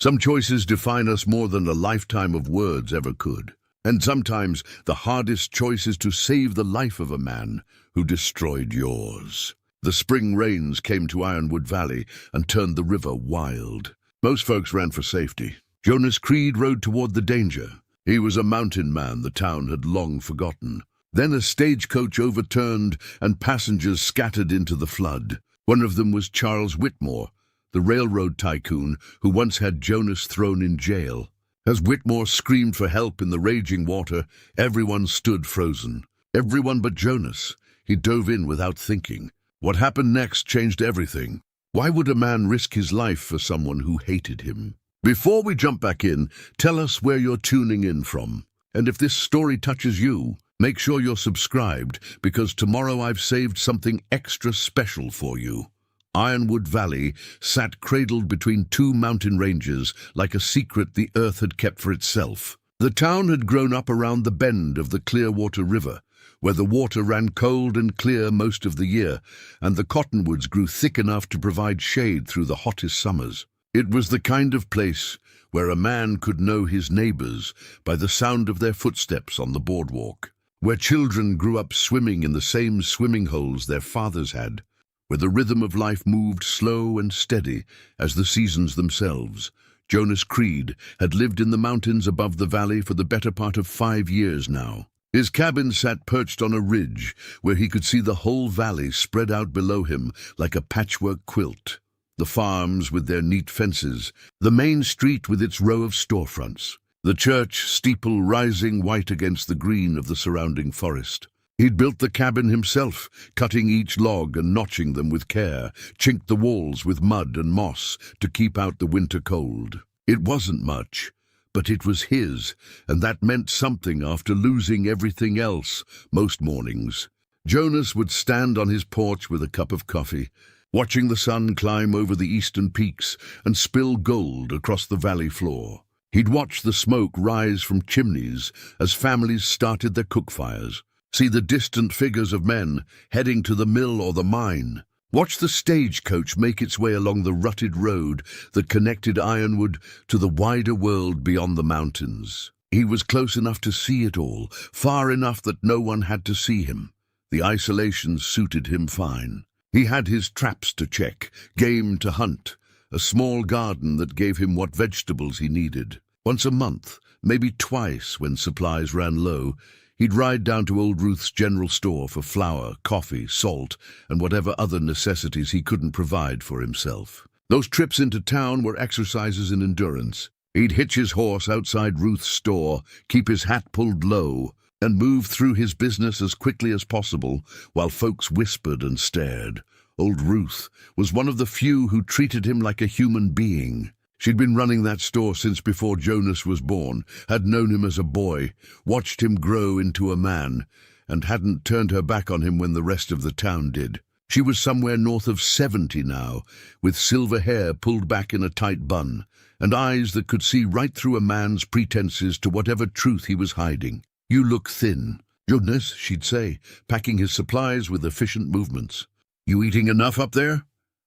Some choices define us more than a lifetime of words ever could. And sometimes the hardest choice is to save the life of a man who destroyed yours. The spring rains came to Ironwood Valley and turned the river wild. Most folks ran for safety. Jonas Creed rode toward the danger. He was a mountain man the town had long forgotten. Then a stagecoach overturned and passengers scattered into the flood. One of them was Charles Whitmore, the railroad tycoon who once had Jonas thrown in jail. As Whitmore screamed for help in the raging water, everyone stood frozen. Everyone but Jonas. He dove in without thinking. What happened next changed everything. Why would a man risk his life for someone who hated him? Before we jump back in, tell us where you're tuning in from. And if this story touches you, make sure you're subscribed, because tomorrow I've saved something extra special for you. Ironwood Valley sat cradled between two mountain ranges like a secret the earth had kept for itself. The town had grown up around the bend of the Clearwater River, where the water ran cold and clear most of the year, and the cottonwoods grew thick enough to provide shade through the hottest summers. It was the kind of place where a man could know his neighbors by the sound of their footsteps on the boardwalk, where children grew up swimming in the same swimming holes their fathers had, where the rhythm of life moved slow and steady as the seasons themselves. Jonas Creed had lived in the mountains above the valley for the better part of 5 years now. His cabin sat perched on a ridge where he could see the whole valley spread out below him like a patchwork quilt. The farms with their neat fences, the main street with its row of storefronts, the church steeple rising white against the green of the surrounding forest. He'd built the cabin himself, cutting each log and notching them with care, chinked the walls with mud and moss to keep out the winter cold. It wasn't much, but it was his, and that meant something after losing everything else most mornings. Jonas would stand on his porch with a cup of coffee, watching the sun climb over the eastern peaks and spill gold across the valley floor. He'd watch the smoke rise from chimneys as families started their cook fires, see the distant figures of men heading to the mill or the mine, watch the stagecoach make its way along the rutted road that connected Ironwood to the wider world beyond the mountains. He was close enough to see it all, far enough that no one had to see him. The isolation suited him fine. He had his traps to check, game to hunt, a small garden that gave him what vegetables he needed. Once a month, maybe twice when supplies ran low, he'd ride down to Old Ruth's general store for flour, coffee, salt, and whatever other necessities he couldn't provide for himself. Those trips into town were exercises in endurance. He'd hitch his horse outside Ruth's store, keep his hat pulled low, and move through his business as quickly as possible while folks whispered and stared. Old Ruth was one of the few who treated him like a human being. She'd been running that store since before Jonas was born, had known him as a boy, watched him grow into a man, and hadn't turned her back on him when the rest of the town did. She was somewhere north of 70 now, with silver hair pulled back in a tight bun, and eyes that could see right through a man's pretenses to whatever truth he was hiding. "You look thin." "Jonas," she'd say, packing his supplies with efficient movements. "You eating enough up there?"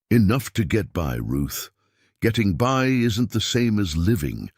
"Enough to get by, Ruth. Getting by isn't the same as living."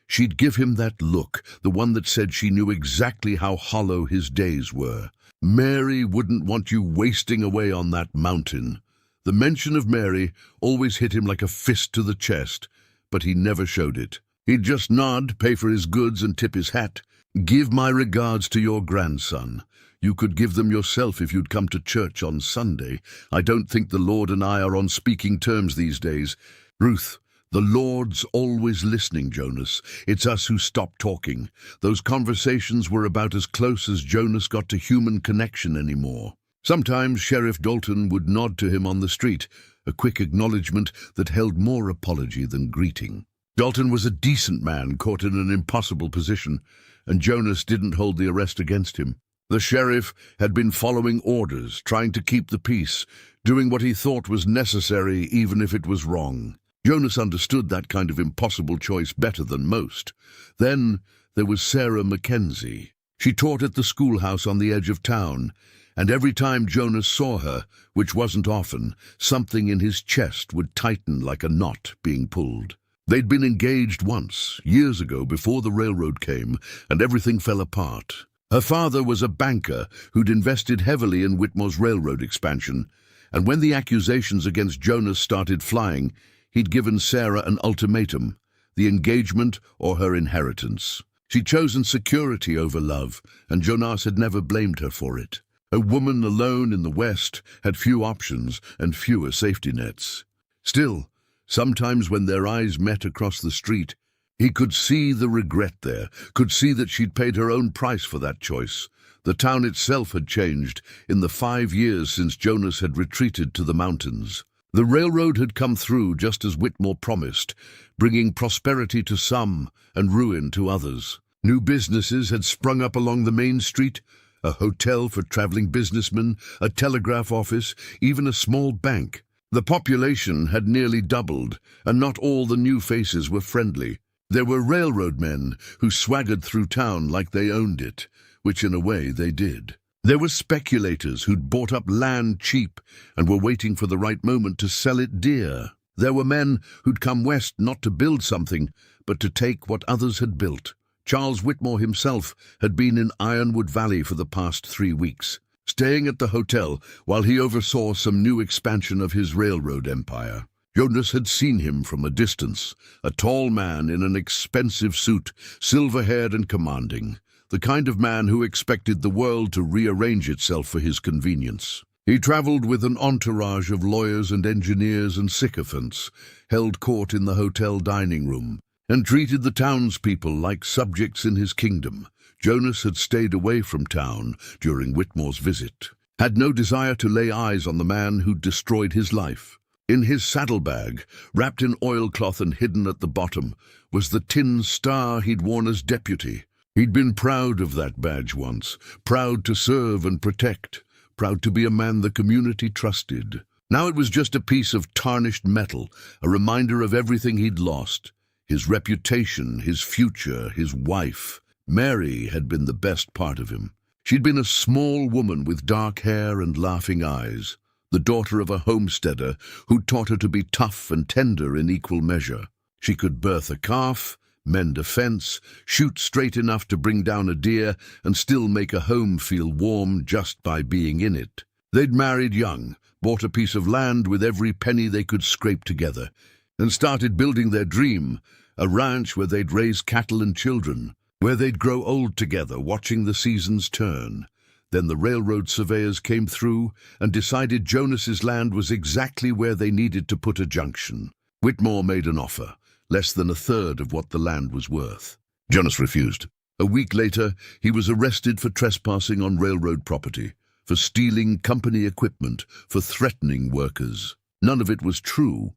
She'd give him that look, the one that said she knew exactly how hollow his days were. Mary wouldn't want you wasting away on that mountain. The mention of Mary always hit him like a fist to the chest, but he never showed it. He'd just nod, pay for his goods, and tip his hat. "Give my regards to your grandson. You could give them yourself if you'd come to church on Sunday. I don't think the Lord and I are on speaking terms these days." "Ruth, the Lord's always listening, Jonas. It's us who stopped talking." Those conversations were about as close as Jonas got to human connection anymore. Sometimes Sheriff Dalton would nod to him on the street, a quick acknowledgement that held more apology than greeting. Dalton was a decent man caught in an impossible position, and Jonas didn't hold the arrest against him. The sheriff had been following orders, trying to keep the peace, doing what he thought was necessary even if it was wrong. Jonas understood that kind of impossible choice better than most. Then there was Sarah Mackenzie. She taught at the schoolhouse on the edge of town, and every time Jonas saw her, which wasn't often, something in his chest would tighten like a knot being pulled. They'd been engaged once, years ago before the railroad came, and everything fell apart. Her father was a banker who'd invested heavily in Whitmore's railroad expansion, and when the accusations against Jonas started flying, he'd given Sarah an ultimatum: the engagement or her inheritance. She'd chosen security over love, and Jonas had never blamed her for it. A woman alone in the West had few options and fewer safety nets. Still, sometimes when their eyes met across the street, he could see the regret there, could see that she'd paid her own price for that choice. The town itself had changed in the 5 years since Jonas had retreated to the mountains. The railroad had come through just as Whitmore promised, bringing prosperity to some and ruin to others. New businesses had sprung up along the main street, a hotel for traveling businessmen, a telegraph office, even a small bank. The population had nearly doubled, and not all the new faces were friendly. There were railroad men who swaggered through town like they owned it, which in a way they did. There were speculators who'd bought up land cheap and were waiting for the right moment to sell it dear. There were men who'd come west not to build something, but to take what others had built. Charles Whitmore himself had been in Ironwood Valley for the past 3 weeks, staying at the hotel while he oversaw some new expansion of his railroad empire. Jonas had seen him from a distance, a tall man in an expensive suit, silver-haired and commanding, the kind of man who expected the world to rearrange itself for his convenience. He traveled with an entourage of lawyers and engineers and sycophants, held court in the hotel dining room, and treated the townspeople like subjects in his kingdom. Jonas had stayed away from town during Whitmore's visit, had no desire to lay eyes on the man who'd destroyed his life. In his saddlebag, wrapped in oilcloth and hidden at the bottom, was the tin star he'd worn as deputy. He'd been proud of that badge once, proud to serve and protect, proud to be a man the community trusted. Now it was just a piece of tarnished metal, a reminder of everything he'd lost. His reputation, his future, his wife. Mary had been the best part of him. She'd been a small woman with dark hair and laughing eyes, the daughter of a homesteader who taught her to be tough and tender in equal measure. She could birth a calf, mend a fence, shoot straight enough to bring down a deer, and still make a home feel warm just by being in it. They'd married young, bought a piece of land with every penny they could scrape together, and started building their dream, a ranch where they'd raise cattle and children, where they'd grow old together watching the seasons turn. Then the railroad surveyors came through and decided Jonas's land was exactly where they needed to put a junction. Whitmore made an offer, less than a third of what the land was worth. Jonas refused. A week later, he was arrested for trespassing on railroad property, for stealing company equipment, for threatening workers. None of it was true,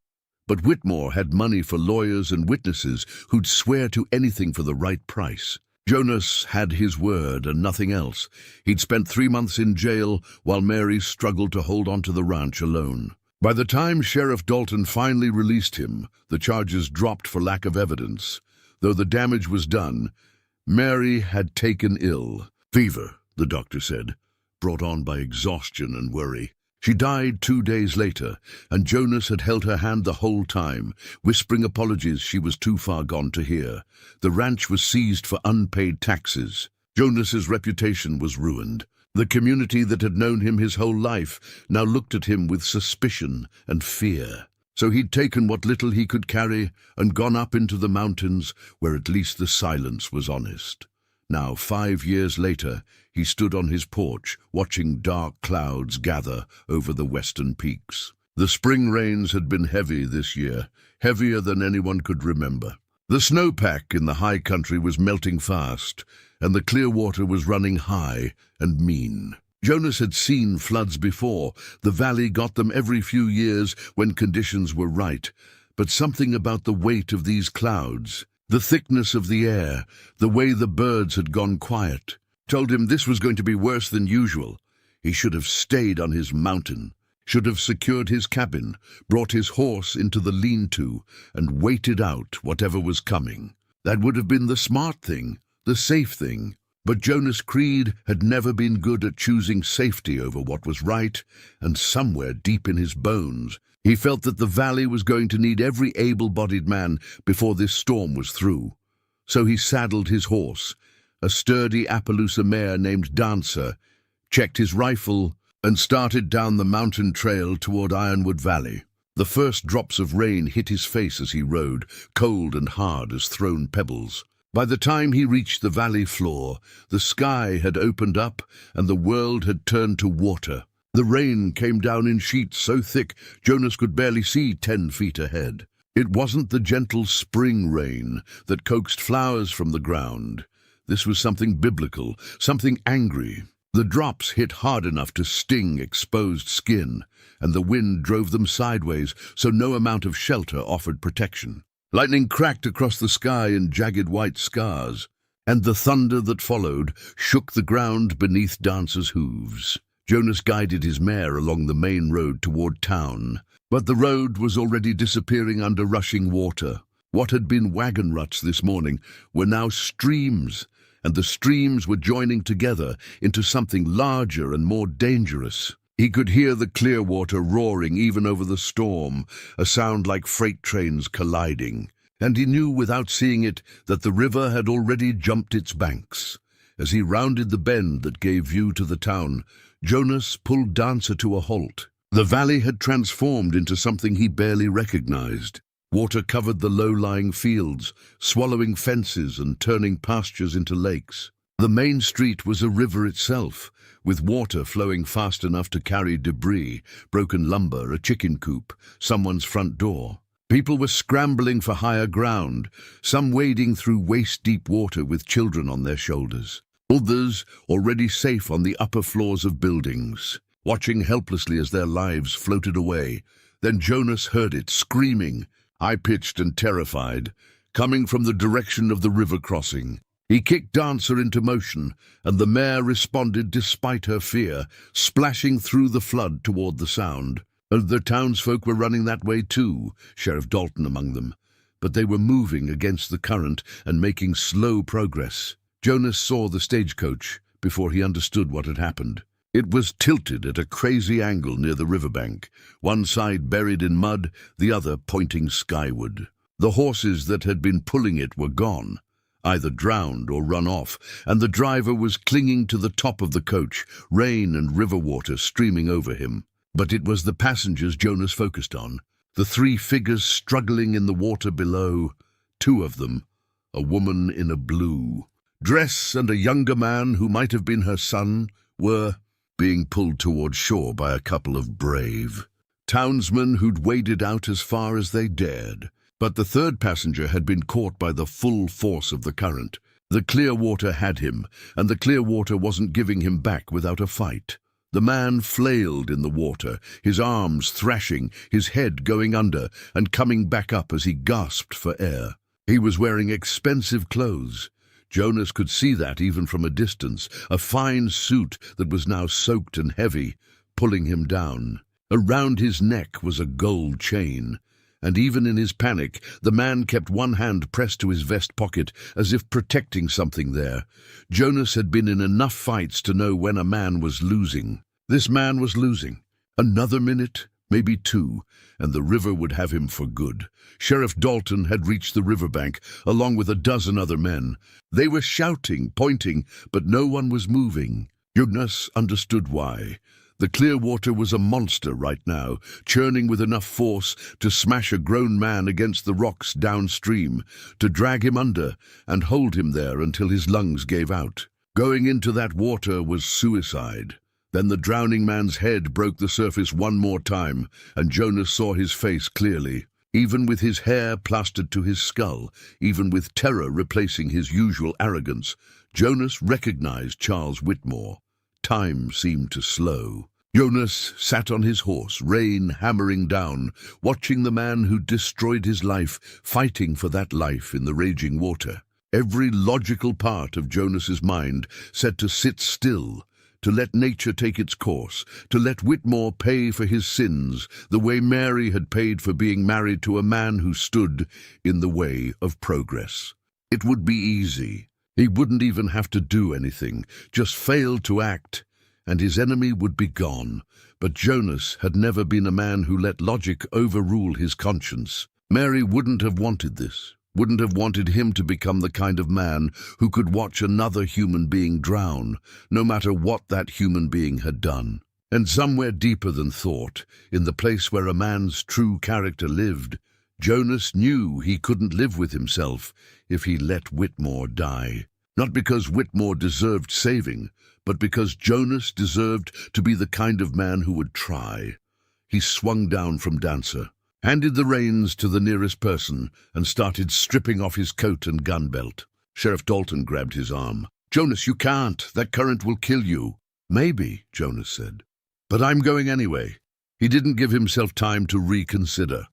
but Whitmore had money for lawyers and witnesses who'd swear to anything for the right price. Jonas had his word and nothing else. He'd spent 3 months in jail while Mary struggled to hold on to the ranch alone. By the time Sheriff Dalton finally released him, the charges dropped for lack of evidence. Though the damage was done, Mary had taken ill. Fever, the doctor said, brought on by exhaustion and worry. She died 2 days later, and Jonas had held her hand the whole time, whispering apologies she was too far gone to hear. The ranch was seized for unpaid taxes. Jonas's reputation was ruined. The community that had known him his whole life now looked at him with suspicion and fear. So he'd taken what little he could carry and gone up into the mountains, where at least the silence was honest. Now, 5 years later, he stood on his porch, watching dark clouds gather over the western peaks. The spring rains had been heavy this year, heavier than anyone could remember. The snowpack in the high country was melting fast, and the clear water was running high and mean. Jonas had seen floods before. The valley got them every few years when conditions were right. But something about the weight of these clouds, the thickness of the air, the way the birds had gone quiet, told him this was going to be worse than usual. He should have stayed on his mountain, should have secured his cabin, brought his horse into the lean-to, and waited out whatever was coming. That would have been the smart thing, the safe thing. But Jonas Creed had never been good at choosing safety over what was right, and somewhere deep in his bones, He felt that the valley was going to need every able-bodied man before this storm was through. So he saddled his horse, a sturdy Appaloosa mare named Dancer, checked his rifle, and started down the mountain trail toward Ironwood Valley. The first drops of rain hit his face as he rode, cold and hard as thrown pebbles. By the time he reached the valley floor, the sky had opened up and the world had turned to water. The rain came down in sheets so thick Jonas could barely see 10 feet ahead. It wasn't the gentle spring rain that coaxed flowers from the ground. This was something biblical, something angry. The drops hit hard enough to sting exposed skin, and the wind drove them sideways, so no amount of shelter offered protection. Lightning cracked across the sky in jagged white scars, and the thunder that followed shook the ground beneath Dancer's hooves. Jonas guided his mare along the main road toward town, but the road was already disappearing under rushing water. What had been wagon ruts this morning were now streams, and the streams were joining together into something larger and more dangerous. He could hear the clear water roaring even over the storm, a sound like freight trains colliding, and he knew without seeing it that the river had already jumped its banks. As he rounded the bend that gave view to the town, Jonas pulled Dancer to a halt. The valley had transformed into something he barely recognized. Water covered the low-lying fields, swallowing fences and turning pastures into lakes. The main street was a river itself, with water flowing fast enough to carry debris, broken lumber, a chicken coop, someone's front door. People were scrambling for higher ground, some wading through waist-deep water with children on their shoulders. Others already safe on the upper floors of buildings, watching helplessly as their lives floated away. Then Jonas heard it, screaming, high-pitched and terrified, coming from the direction of the river crossing. He kicked Dancer into motion, and the mare responded despite her fear, splashing through the flood toward the sound. The townsfolk were running that way too, Sheriff Dalton among them, but they were moving against the current and making slow progress. Jonas saw the stagecoach before he understood what had happened. It was tilted at a crazy angle near the riverbank, one side buried in mud, the other pointing skyward. The horses that had been pulling it were gone, either drowned or run off, and the driver was clinging to the top of the coach, rain and river water streaming over him. But it was the passengers Jonas focused on, the 3 figures struggling in the water below, 2 of them, a woman in a blue dress and a younger man who might have been her son, were being pulled toward shore by a couple of brave townsmen who'd waded out as far as they dared. But the 3rd passenger had been caught by the full force of the current. The clear water had him, and the clear water wasn't giving him back without a fight. The man flailed in the water, his arms thrashing, his head going under and coming back up as he gasped for air. He was wearing expensive clothes. Jonas could see that even from a distance, a fine suit that was now soaked and heavy, pulling him down. Around his neck was a gold chain, and even in his panic, the man kept one hand pressed to his vest pocket as if protecting something there. Jonas had been in enough fights to know when a man was losing. This man was losing. Another minute, maybe 2, and the river would have him for good. Sheriff Dalton had reached the riverbank, along with a dozen other men. They were shouting, pointing, but no one was moving. Jonas understood why. The clear water was a monster right now, churning with enough force to smash a grown man against the rocks downstream, to drag him under and hold him there until his lungs gave out. Going into that water was suicide. Then the drowning man's head broke the surface one more time, and Jonas saw his face clearly. Even with his hair plastered to his skull, even with terror replacing his usual arrogance, Jonas recognized Charles Whitmore. Time seemed to slow. Jonas sat on his horse, rain hammering down, watching the man who destroyed his life, fighting for that life in the raging water. Every logical part of Jonas's mind said to sit still, to let nature take its course, to let Whitmore pay for his sins the way Mary had paid for being married to a man who stood in the way of progress. It would be easy. He wouldn't even have to do anything, just fail to act, and his enemy would be gone. But Jonas had never been a man who let logic overrule his conscience. Mary wouldn't have wanted this, wouldn't have wanted him to become the kind of man who could watch another human being drown, no matter what that human being had done. And somewhere deeper than thought, in the place where a man's true character lived, Jonas knew he couldn't live with himself if he let Whitmore die. Not because Whitmore deserved saving, but because Jonas deserved to be the kind of man who would try. He swung down from Dancer, handed the reins to the nearest person, and started stripping off his coat and gun belt. Sheriff Dalton grabbed his arm. "Jonas, you can't. That current will kill you." "Maybe," Jonas said. "But I'm going anyway." He didn't give himself time to reconsider.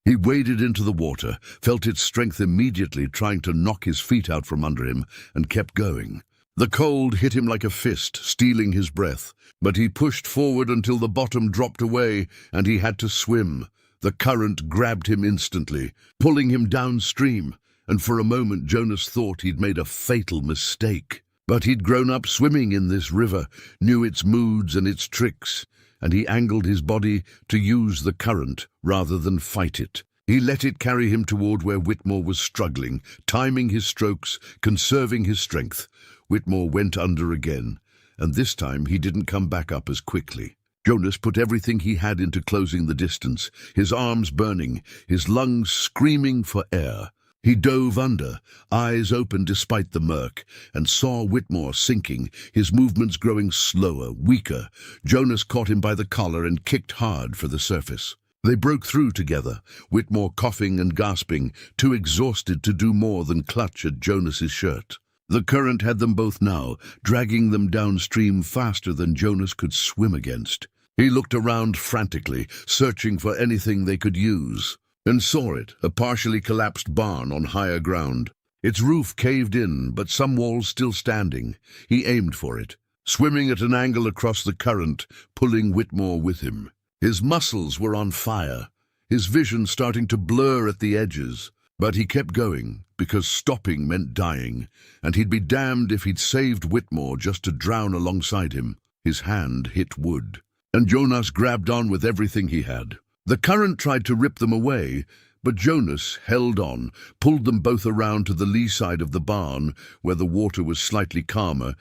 He waded into the water, felt its strength immediately trying to knock his feet out from under him, and kept going. The cold hit him like a fist, stealing his breath, but he pushed forward until the bottom dropped away and he had to swim. The current grabbed him instantly, pulling him downstream, and for a moment Jonas thought he'd made a fatal mistake. But he'd grown up swimming in this river, knew its moods and its tricks, and he angled his body to use the current rather than fight it. He let it carry him toward where Whitmore was struggling, timing his strokes, conserving his strength. Whitmore went under again, and this time he didn't come back up as quickly. Jonas put everything he had into closing the distance, his arms burning, his lungs screaming for air. He dove under, eyes open despite the murk, and saw Whitmore sinking, his movements growing slower, weaker. Jonas caught him by the collar and kicked hard for the surface. They broke through together, Whitmore coughing and gasping, too exhausted to do more than clutch at Jonas's shirt. The current had them both now, dragging them downstream faster than Jonas could swim against. He looked around frantically, searching for anything they could use, and saw it, a partially collapsed barn on higher ground. Its roof caved in, but some walls still standing. He aimed for it, swimming at an angle across the current, pulling Whitmore with him. His muscles were on fire, his vision starting to blur at the edges. But he kept going, because stopping meant dying, and he'd be damned if he'd saved Whitmore just to drown alongside him. His hand hit wood, and Jonas grabbed on with everything he had. The current tried to rip them away, but Jonas held on, pulled them both around to the lee side of the barn, where the water was slightly calmer,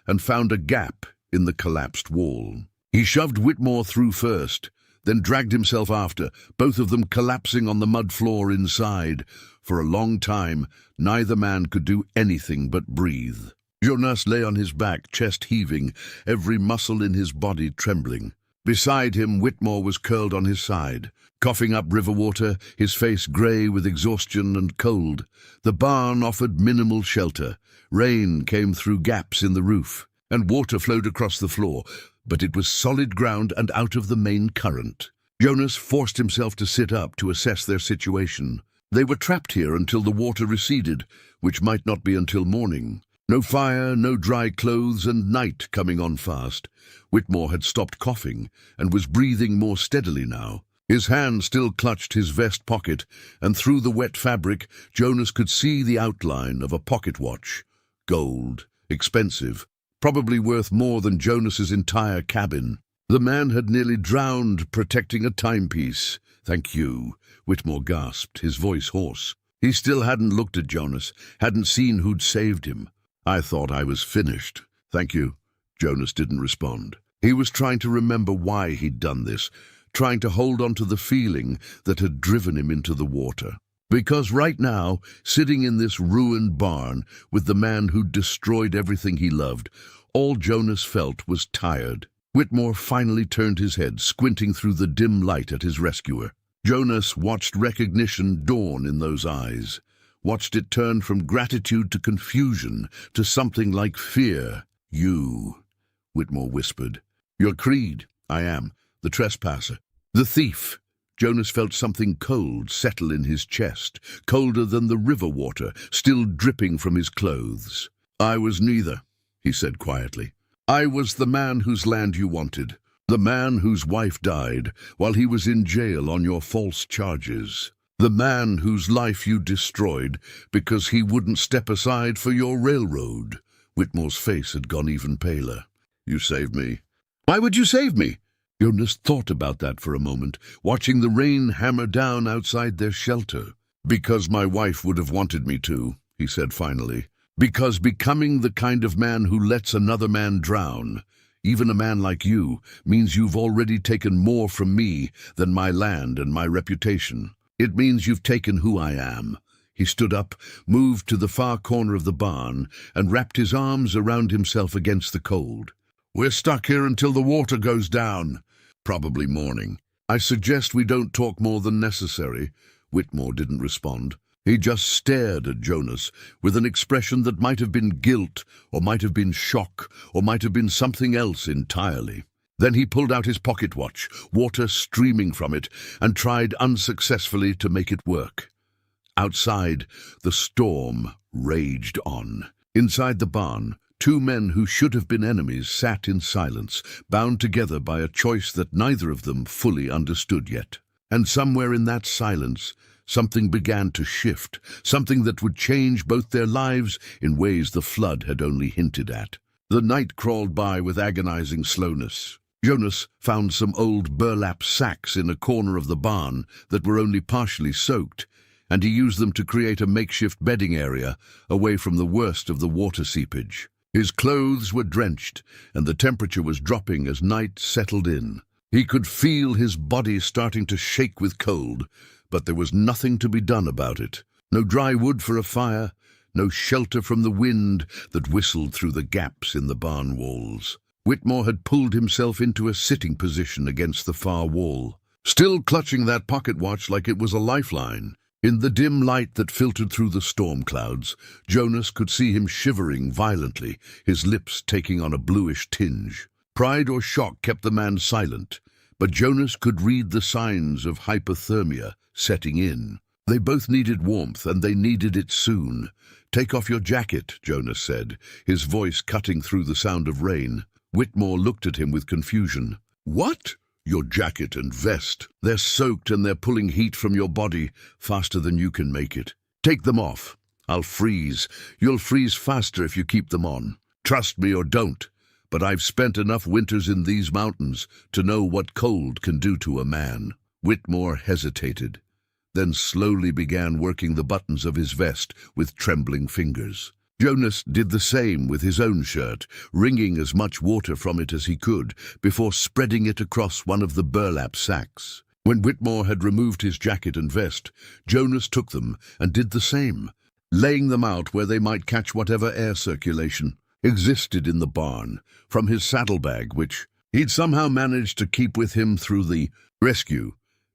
and found a gap in the collapsed wall. He shoved Whitmore through first, then dragged himself after, both of them collapsing on the mud floor inside. For a long time, neither man could do anything but breathe. Jonas lay on his back, chest heaving, every muscle in his body trembling. Beside him, Whitmore was curled on his side, coughing up river water, his face grey with exhaustion and cold. The barn offered minimal shelter. Rain came through gaps in the roof, and water flowed across the floor, but it was solid ground and out of the main current. Jonas forced himself to sit up to assess their situation. They were trapped here until the water receded, which might not be until morning. No fire, no dry clothes, and night coming on fast. Whitmore had stopped coughing and was breathing more steadily now. His hand still clutched his vest pocket, and through the wet fabric, Jonas could see the outline of a pocket watch. Gold, expensive, probably worth more than Jonas's entire cabin. The man had nearly drowned protecting a timepiece. "Thank you," Whitmore gasped, his voice hoarse. He still hadn't looked at Jonas, hadn't seen who'd saved him. "I thought I was finished." "Thank you." Jonas didn't respond. He was trying to remember why he'd done this, trying to hold on to the feeling that had driven him into the water. Because right now, sitting in this ruined barn with the man who'd destroyed everything he loved, all Jonas felt was tired. Whitmore finally turned his head, squinting through the dim light at his rescuer. Jonas watched recognition dawn in those eyes, watched it turn from gratitude to confusion, to something like fear. "You," Whitmore whispered. "Your creed." "I am. The trespasser. The thief." Jonas felt something cold settle in his chest, colder than the river water, still dripping from his clothes. "I was neither," he said quietly. "I was the man whose land you wanted, the man whose wife died while he was in jail on your false charges, the man whose life you destroyed because he wouldn't step aside for your railroad." Whitmore's face had gone even paler. "You saved me." "Why would you save me?" Jonas thought about that for a moment, watching the rain hammer down outside their shelter. "Because my wife would have wanted me to," he said finally. "Because becoming the kind of man who lets another man drown, even a man like you, means you've already taken more from me than my land and my reputation. It means you've taken who I am." He stood up, moved to the far corner of the barn, and wrapped his arms around himself against the cold. "We're stuck here until the water goes down. Probably morning. I suggest we don't talk more than necessary." Whitmore didn't respond. He just stared at Jonas with an expression that might have been guilt, or might have been shock, or might have been something else entirely. Then he pulled out his pocket watch, water streaming from it, and tried unsuccessfully to make it work. Outside, the storm raged on. Inside the barn, two men who should have been enemies sat in silence, bound together by a choice that neither of them fully understood yet. And somewhere in that silence, something began to shift, something that would change both their lives in ways the flood had only hinted at. The night crawled by with agonizing slowness. Jonas found some old burlap sacks in a corner of the barn that were only partially soaked, and he used them to create a makeshift bedding area away from the worst of the water seepage. His clothes were drenched, and the temperature was dropping as night settled in. He could feel his body starting to shake with cold, but there was nothing to be done about it. No dry wood for a fire, no shelter from the wind that whistled through the gaps in the barn walls. Whitmore had pulled himself into a sitting position against the far wall, still clutching that pocket watch like it was a lifeline. In the dim light that filtered through the storm clouds, Jonas could see him shivering violently, his lips taking on a bluish tinge. Pride or shock kept the man silent, but Jonas could read the signs of hypothermia setting in. They both needed warmth, and they needed it soon. "Take off your jacket," Jonas said, his voice cutting through the sound of rain. Whitmore looked at him with confusion. "What?" "Your jacket and vest. They're soaked and they're pulling heat from your body faster than you can make it. Take them off. I'll freeze. You'll freeze faster if you keep them on. Trust me or don't. But I've spent enough winters in these mountains to know what cold can do to a man." Whitmore hesitated, then slowly began working the buttons of his vest with trembling fingers. Jonas did the same with his own shirt, wringing as much water from it as he could before spreading it across one of the burlap sacks. When Whitmore had removed his jacket and vest, Jonas took them and did the same, laying them out where they might catch whatever air circulation existed in the barn, from his saddlebag, which he'd somehow managed to keep with him through the rescue.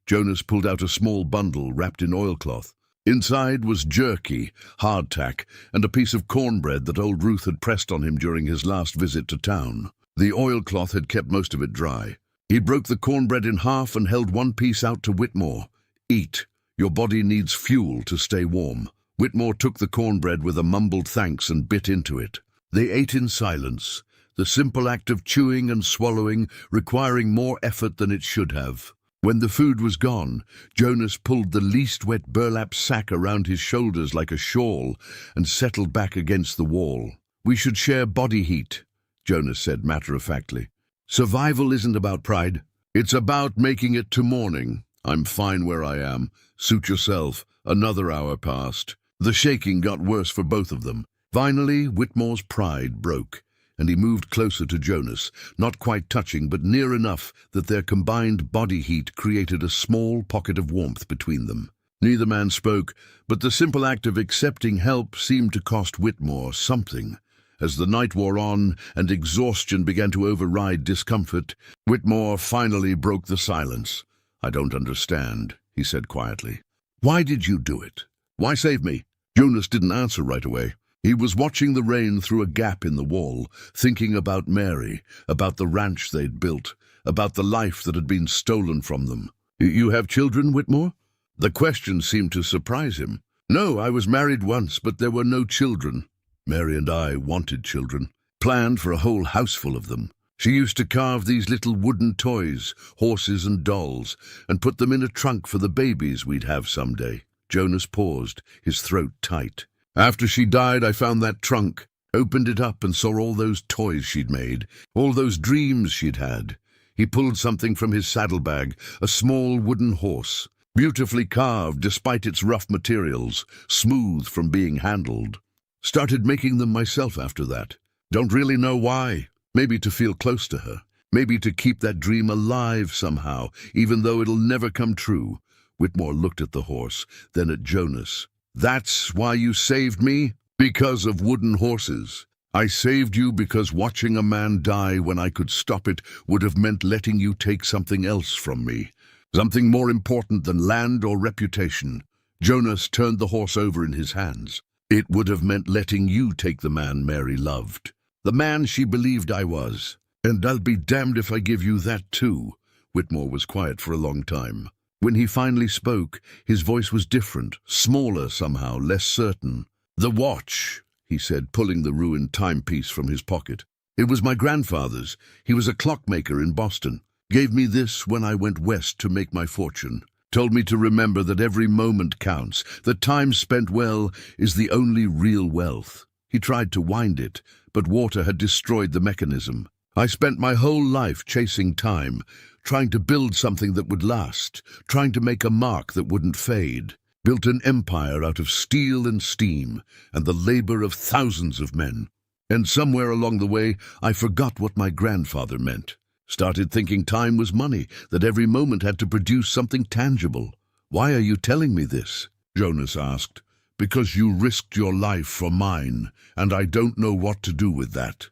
Jonas pulled out a small bundle wrapped in oilcloth. Inside was jerky, hardtack, and a piece of cornbread that old Ruth had pressed on him during his last visit to town. The oilcloth had kept most of it dry. He broke the cornbread in half and held one piece out to Whitmore. "Eat. Your body needs fuel to stay warm." Whitmore took the cornbread with a mumbled thanks and bit into it. They ate in silence, the simple act of chewing and swallowing requiring more effort than it should have. When the food was gone, Jonas pulled the least wet burlap sack around his shoulders like a shawl and settled back against the wall. "We should share body heat," Jonas said matter-of-factly. "Survival isn't about pride. It's about making it to morning. I'm fine where I am. Suit yourself." Another hour passed. The shaking got worse for both of them. Finally, Whitmore's pride broke, and he moved closer to Jonas, not quite touching, but near enough that their combined body heat created a small pocket of warmth between them. Neither man spoke, but the simple act of accepting help seemed to cost Whitmore something. As the night wore on and exhaustion began to override discomfort, Whitmore finally broke the silence. "I don't understand," he said quietly. "Why did you do it? Why save me?" Jonas didn't answer right away. He was watching the rain through a gap in the wall, thinking about Mary, about the ranch they'd built, about the life that had been stolen from them. "You have children, Whitmore?" The question seemed to surprise him. "No, I was married once, but there were no children. Mary and I wanted children, planned for a whole house full of them. She used to carve these little wooden toys, horses and dolls, and put them in a trunk for the babies we'd have someday." Jonas paused, his throat tight. "After she died, I found that trunk, opened it up and saw all those toys she'd made, all those dreams she'd had." He pulled something from his saddlebag, a small wooden horse, beautifully carved despite its rough materials, smooth from being handled. Started making them myself after that. Don't really know why. Maybe to feel close to her. Maybe to keep that dream alive somehow, even though it'll never come true. Whitmore looked at the horse, then at Jonas. That's why you saved me? Because of wooden horses. I saved you because watching a man die when I could stop it would have meant letting you take something else from me. Something more important than land or reputation. Jonas turned the horse over in his hands. It would have meant letting you take the man Mary loved. The man she believed I was. And I'll be damned if I give you that too. Whitmore was quiet for a long time. When he finally spoke, his voice was different, smaller somehow, less certain. The watch, he said, pulling the ruined timepiece from his pocket. It was my grandfather's. He was a clockmaker in Boston. Gave me this when I went west to make my fortune. Told me to remember that every moment counts, that time spent well is the only real wealth. He tried to wind it, but water had destroyed the mechanism. I spent my whole life chasing time, trying to build something that would last, trying to make a mark that wouldn't fade. Built an empire out of steel and steam, and the labor of thousands of men. And somewhere along the way, I forgot what my grandfather meant. Started thinking time was money, that every moment had to produce something tangible. Why are you telling me this? Jonas asked. Because you risked your life for mine, and I don't know what to do with that.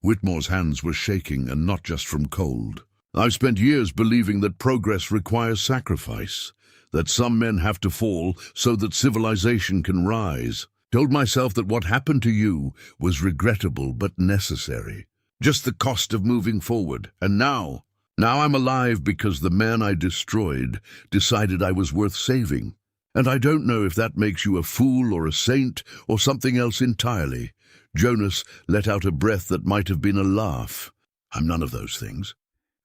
Whitmore's hands were shaking, and not just from cold. I've spent years believing that progress requires sacrifice, that some men have to fall so that civilization can rise. Told myself that what happened to you was regrettable but necessary. Just the cost of moving forward. And now I'm alive because the man I destroyed decided I was worth saving. And I don't know if that makes you a fool or a saint or something else entirely. Jonas let out a breath that might have been a laugh. I'm none of those things.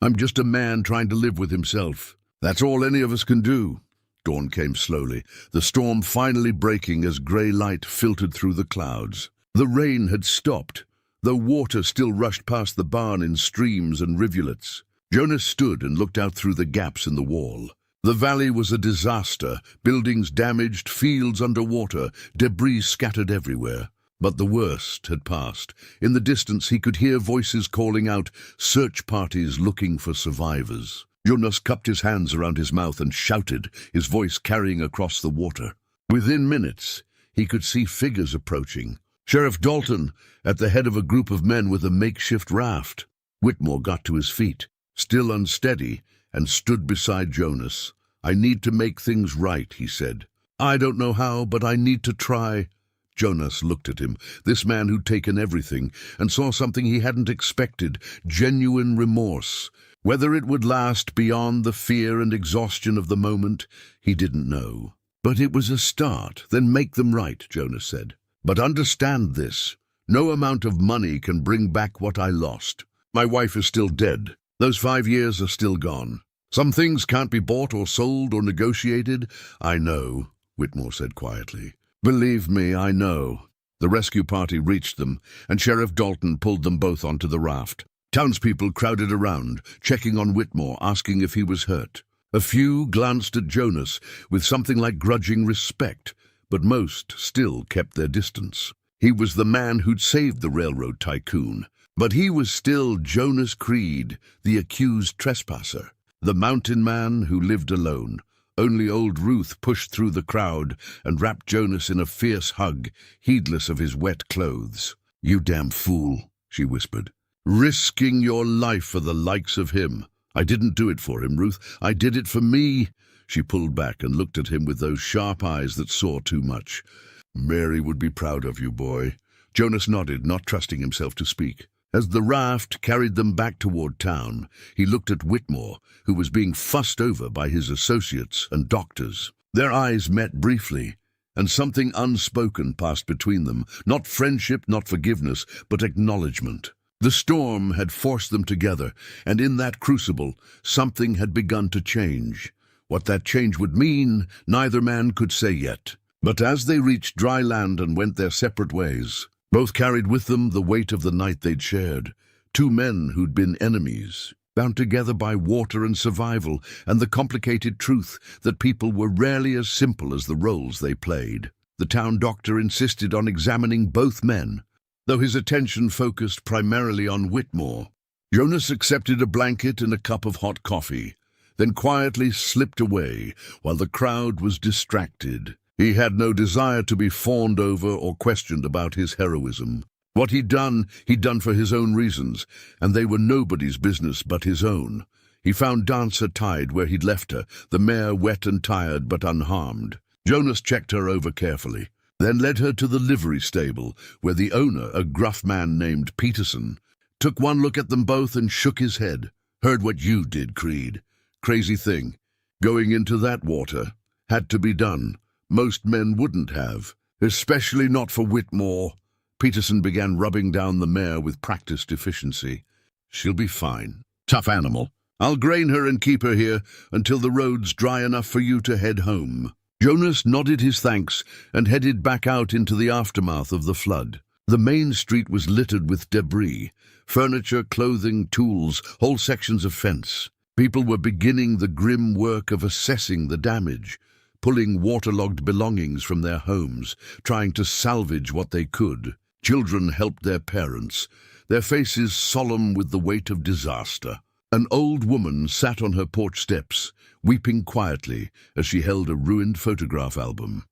I'm just a man trying to live with himself. That's all any of us can do. Dawn came slowly, the storm finally breaking as grey light filtered through the clouds. The rain had stopped, though water still rushed past the barn in streams and rivulets. Jonas stood and looked out through the gaps in the wall. The valley was a disaster, buildings damaged, fields underwater, debris scattered everywhere. But the worst had passed. In the distance he could hear voices calling out, search parties looking for survivors. Jonas cupped his hands around his mouth and shouted, his voice carrying across the water. Within minutes, he could see figures approaching. Sheriff Dalton, at the head of a group of men with a makeshift raft. Whitmore got to his feet, still unsteady, and stood beside Jonas. I need to make things right, he said. I don't know how, but I need to try. Jonas looked at him, this man who'd taken everything, and saw something he hadn't expected, genuine remorse. Whether it would last beyond the fear and exhaustion of the moment, he didn't know. But it was a start. Then make them right, Jonas said. But understand this. No amount of money can bring back what I lost. My wife is still dead. Those 5 years are still gone. Some things can't be bought or sold or negotiated. I know, Whitmore said quietly. Believe me, I know. The rescue party reached them, and Sheriff Dalton pulled them both onto the raft. Townspeople crowded around, checking on Whitmore, asking if he was hurt. A few glanced at Jonas with something like grudging respect, but most still kept their distance. He was the man who'd saved the railroad tycoon, but he was still Jonas Creed, the accused trespasser, the mountain man who lived alone. Only old Ruth pushed through the crowd and wrapped Jonas in a fierce hug, heedless of his wet clothes. You damn fool, she whispered. Risking your life for the likes of him. I didn't do it for him, Ruth. I did it for me. She pulled back and looked at him with those sharp eyes that saw too much. Mary would be proud of you, boy. Jonas nodded, not trusting himself to speak. As the raft carried them back toward town, he looked at Whitmore, who was being fussed over by his associates and doctors. Their eyes met briefly, and something unspoken passed between them. Not friendship, not forgiveness, but acknowledgement. The storm had forced them together, and in that crucible, something had begun to change. What that change would mean, neither man could say yet. But as they reached dry land and went their separate ways, both carried with them the weight of the night they'd shared. Two men who'd been enemies, bound together by water and survival, and the complicated truth that people were rarely as simple as the roles they played. The town doctor insisted on examining both men, though his attention focused primarily on Whitmore. Jonas accepted a blanket and a cup of hot coffee, then quietly slipped away while the crowd was distracted. He had no desire to be fawned over or questioned about his heroism. What he'd done for his own reasons, and they were nobody's business but his own. He found Dancer tied where he'd left her, the mare wet and tired but unharmed. Jonas checked her over carefully, then led her to the livery stable, where the owner, a gruff man named Peterson, took one look at them both and shook his head. "Heard what you did, Creed. Crazy thing. Going into that water. Had to be done. Most men wouldn't have, especially not for Whitmore." Peterson began rubbing down the mare with practiced efficiency. "She'll be fine. Tough animal. I'll grain her and keep her here until the road's dry enough for you to head home." Jonas nodded his thanks and headed back out into the aftermath of the flood. The main street was littered with debris, furniture, clothing, tools, whole sections of fence. People were beginning the grim work of assessing the damage, pulling waterlogged belongings from their homes, trying to salvage what they could. Children helped their parents, their faces solemn with the weight of disaster. An old woman sat on her porch steps, weeping quietly as she held a ruined photograph album.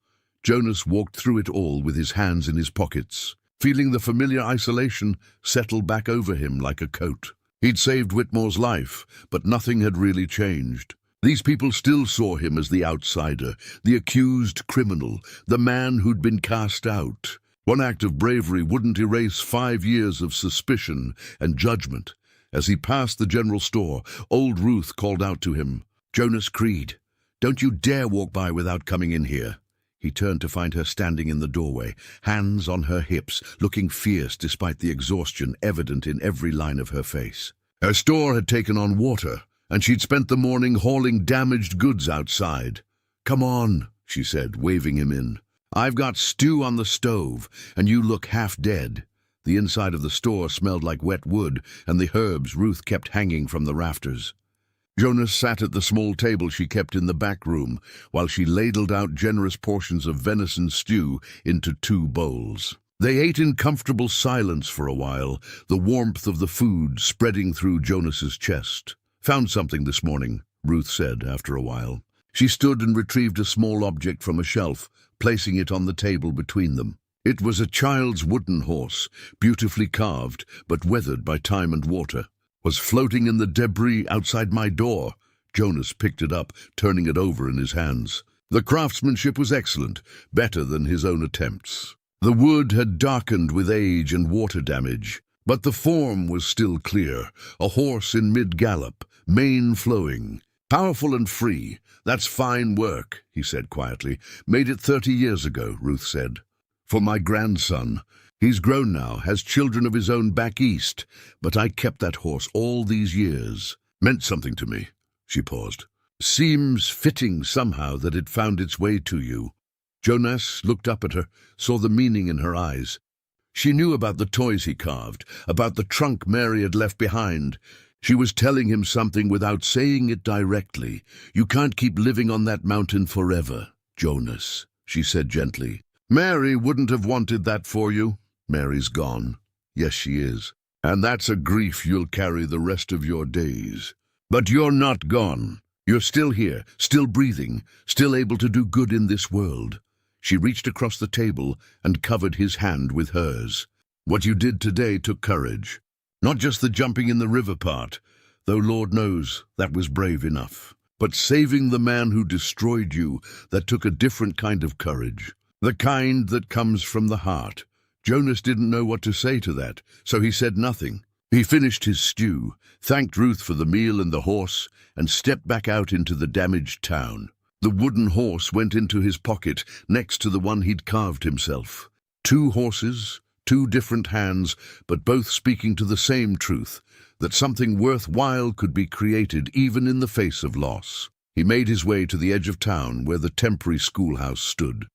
Jonas walked through it all with his hands in his pockets, feeling the familiar isolation settle back over him like a coat. He'd saved Whitmore's life, but nothing had really changed. These people still saw him as the outsider, the accused criminal, the man who'd been cast out. One act of bravery wouldn't erase 5 years of suspicion and judgment. As he passed the general store, old Ruth called out to him, "Jonas Creed, don't you dare walk by without coming in here." He turned to find her standing in the doorway, hands on her hips, looking fierce despite the exhaustion evident in every line of her face. Her store had taken on water, and she'd spent the morning hauling damaged goods outside. "Come on," she said, waving him in. "I've got stew on the stove, and you look half dead." The inside of the store smelled like wet wood and the herbs Ruth kept hanging from the rafters. Jonas sat at the small table she kept in the back room while she ladled out generous portions of venison stew into 2 bowls. They ate in comfortable silence for a while, the warmth of the food spreading through Jonas's chest. "Found something this morning," Ruth said after a while. She stood and retrieved a small object from a shelf, placing it on the table between them. It was a child's wooden horse, beautifully carved, but weathered by time and water. "Was floating in the debris outside my door." Jonas picked it up, turning it over in his hands. The craftsmanship was excellent, better than his own attempts. The wood had darkened with age and water damage, but the form was still clear, a horse in mid-gallop, mane flowing. "Powerful and free. That's fine work," he said quietly. "Made it 30 years ago," Ruth said. "For my grandson. He's grown now, has children of his own back east, but I kept that horse all these years. Meant something to me." She paused. "Seems fitting somehow that it found its way to you." Jonas looked up at her, saw the meaning in her eyes. She knew about the toys he carved, about the trunk Mary had left behind. She was telling him something without saying it directly. "You can't keep living on that mountain forever, Jonas," she said gently. "Mary wouldn't have wanted that for you. Mary's gone. Yes, she is. And that's a grief you'll carry the rest of your days. But you're not gone. You're still here, still breathing, still able to do good in this world." She reached across the table and covered his hand with hers. "What you did today took courage. Not just the jumping in the river part, though Lord knows that was brave enough. But saving the man who destroyed you, that took a different kind of courage. The kind that comes from the heart." Jonas didn't know what to say to that, so he said nothing. He finished his stew, thanked Ruth for the meal and the horse, and stepped back out into the damaged town. The wooden horse went into his pocket next to the one he'd carved himself. 2 horses, 2 different hands, but both speaking to the same truth, that something worthwhile could be created even in the face of loss. He made his way to the edge of town where the temporary schoolhouse stood.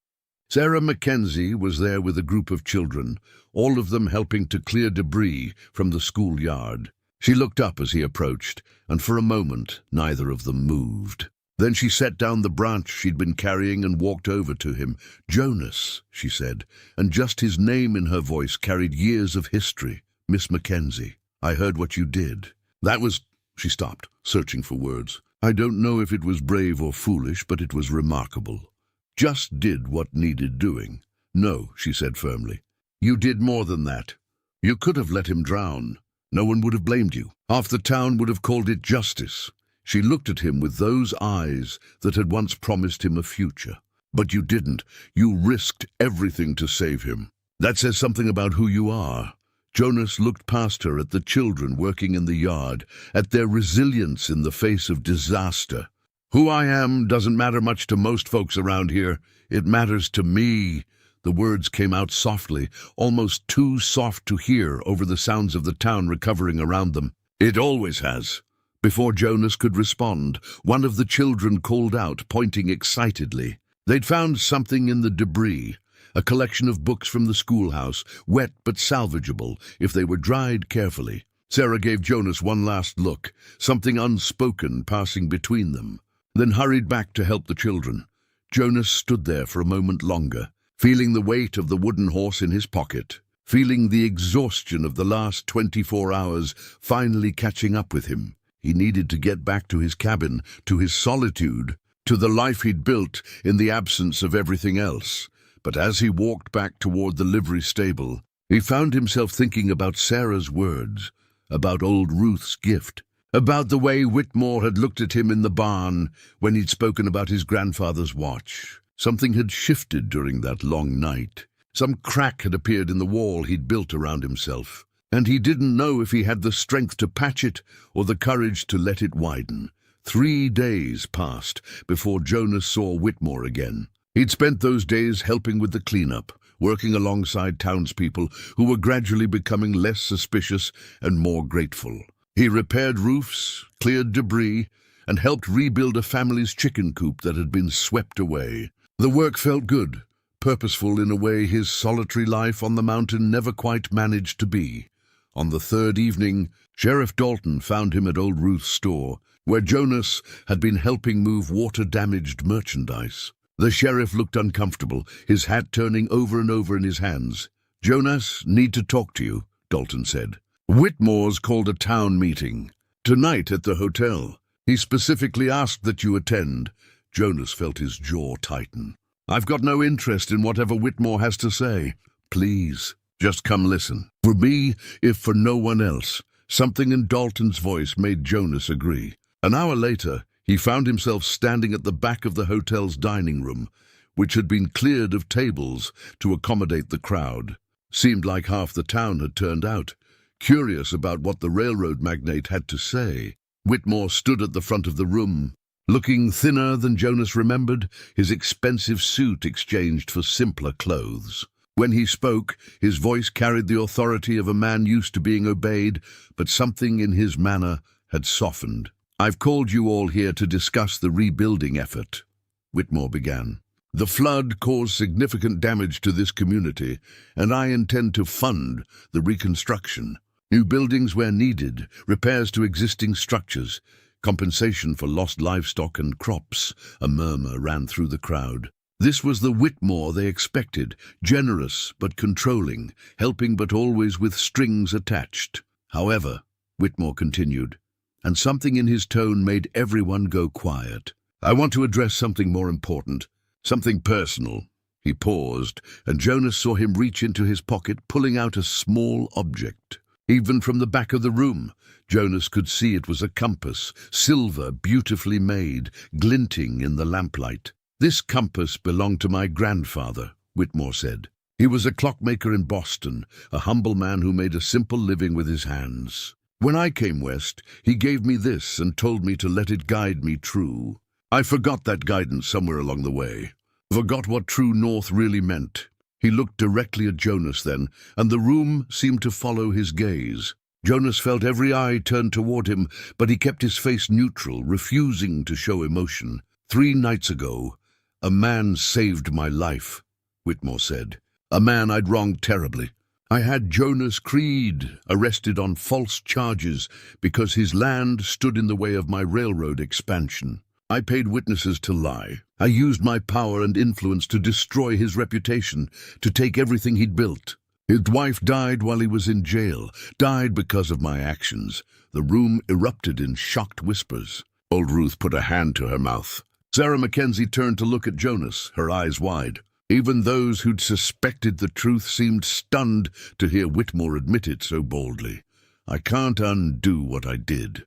Sarah Mackenzie was there with a group of children, all of them helping to clear debris from the schoolyard. She looked up as he approached, and for a moment neither of them moved. Then she set down the branch she'd been carrying and walked over to him. "Jonas," she said, and just his name in her voice carried years of history. "Miss Mackenzie, I heard what you did. That was—" She stopped, searching for words. "I don't know if it was brave or foolish, but it was remarkable. Just did what needed doing." "No," she said firmly. "You did more than that. You could have let him drown. No one would have blamed you. Half the town would have called it justice." She looked at him with those eyes that had once promised him a future. "But you didn't. You risked everything to save him. That says something about who you are." Jonas looked past her at the children working in the yard, at their resilience in the face of disaster. "Who I am doesn't matter much to most folks around here. It matters to me." The words came out softly, almost too soft to hear over the sounds of the town recovering around them. "It always has." Before Jonas could respond, one of the children called out, pointing excitedly. They'd found something in the debris, a collection of books from the schoolhouse, wet but salvageable if they were dried carefully. Sarah gave Jonas one last look, something unspoken passing between them, then hurried back to help the children. Jonas stood there for a moment longer, feeling the weight of the wooden horse in his pocket, feeling the exhaustion of the last 24 hours finally catching up with him. He needed to get back to his cabin, to his solitude, to the life he'd built in the absence of everything else. But as he walked back toward the livery stable, he found himself thinking about Sarah's words, about old Ruth's gift, about the way Whitmore had looked at him in the barn when he'd spoken about his grandfather's watch. Something had shifted during that long night. Some crack had appeared in the wall he'd built around himself, and he didn't know if he had the strength to patch it or the courage to let it widen. 3 days passed before Jonas saw Whitmore again. He'd spent those days helping with the cleanup, working alongside townspeople who were gradually becoming less suspicious and more grateful. He repaired roofs, cleared debris, and helped rebuild a family's chicken coop that had been swept away. The work felt good, purposeful in a way his solitary life on the mountain never quite managed to be. On the 3rd evening, Sheriff Dalton found him at old Ruth's store, where Jonas had been helping move water-damaged merchandise. The sheriff looked uncomfortable, his hat turning over and over in his hands. "Jonas, need to talk to you," Dalton said. "Whitmore's called a town meeting. Tonight at the hotel. He specifically asked that you attend." Jonas felt his jaw tighten. "I've got no interest in whatever Whitmore has to say. Please, just come listen. For me, if for no one else." Something in Dalton's voice made Jonas agree. An hour later, he found himself standing at the back of the hotel's dining room, which had been cleared of tables to accommodate the crowd. Seemed like half the town had turned out, curious about what the railroad magnate had to say. Whitmore stood at the front of the room, looking thinner than Jonas remembered, his expensive suit exchanged for simpler clothes. When he spoke, his voice carried the authority of a man used to being obeyed, but something in his manner had softened. "I've called you all here to discuss the rebuilding effort," Whitmore began. "The flood caused significant damage to this community, and I intend to fund the reconstruction. New buildings where needed, repairs to existing structures, compensation for lost livestock and crops." A murmur ran through the crowd. This was the Whitmore they expected, generous but controlling, helping but always with strings attached. "However," Whitmore continued, and something in his tone made everyone go quiet, "I want to address something more important, something personal." He paused, and Jonas saw him reach into his pocket, pulling out a small object. Even from the back of the room, Jonas could see it was a compass, silver, beautifully made, glinting in the lamplight. "This compass belonged to my grandfather," Whitmore said. "He was a clockmaker in Boston, a humble man who made a simple living with his hands. When I came west, he gave me this and told me to let it guide me true. I forgot that guidance somewhere along the way, forgot what true north really meant." He looked directly at Jonas then, and the room seemed to follow his gaze. Jonas felt every eye turned toward him, but he kept his face neutral, refusing to show emotion. "3 nights ago, a man saved my life," Whitmore said. "A man I'd wronged terribly. I had Jonas Creed arrested on false charges because his land stood in the way of my railroad expansion. I paid witnesses to lie. I used my power and influence to destroy his reputation, to take everything he'd built. His wife died while he was in jail, died because of my actions. The room erupted in shocked whispers. Old Ruth put a hand to her mouth. Sarah Mackenzie turned to look at Jonas, her eyes wide. Even those who'd suspected the truth seemed stunned to hear Whitmore admit it so boldly. I can't undo what I did.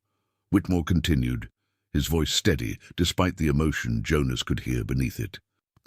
Whitmore continued, his voice steady, despite the emotion Jonas could hear beneath it.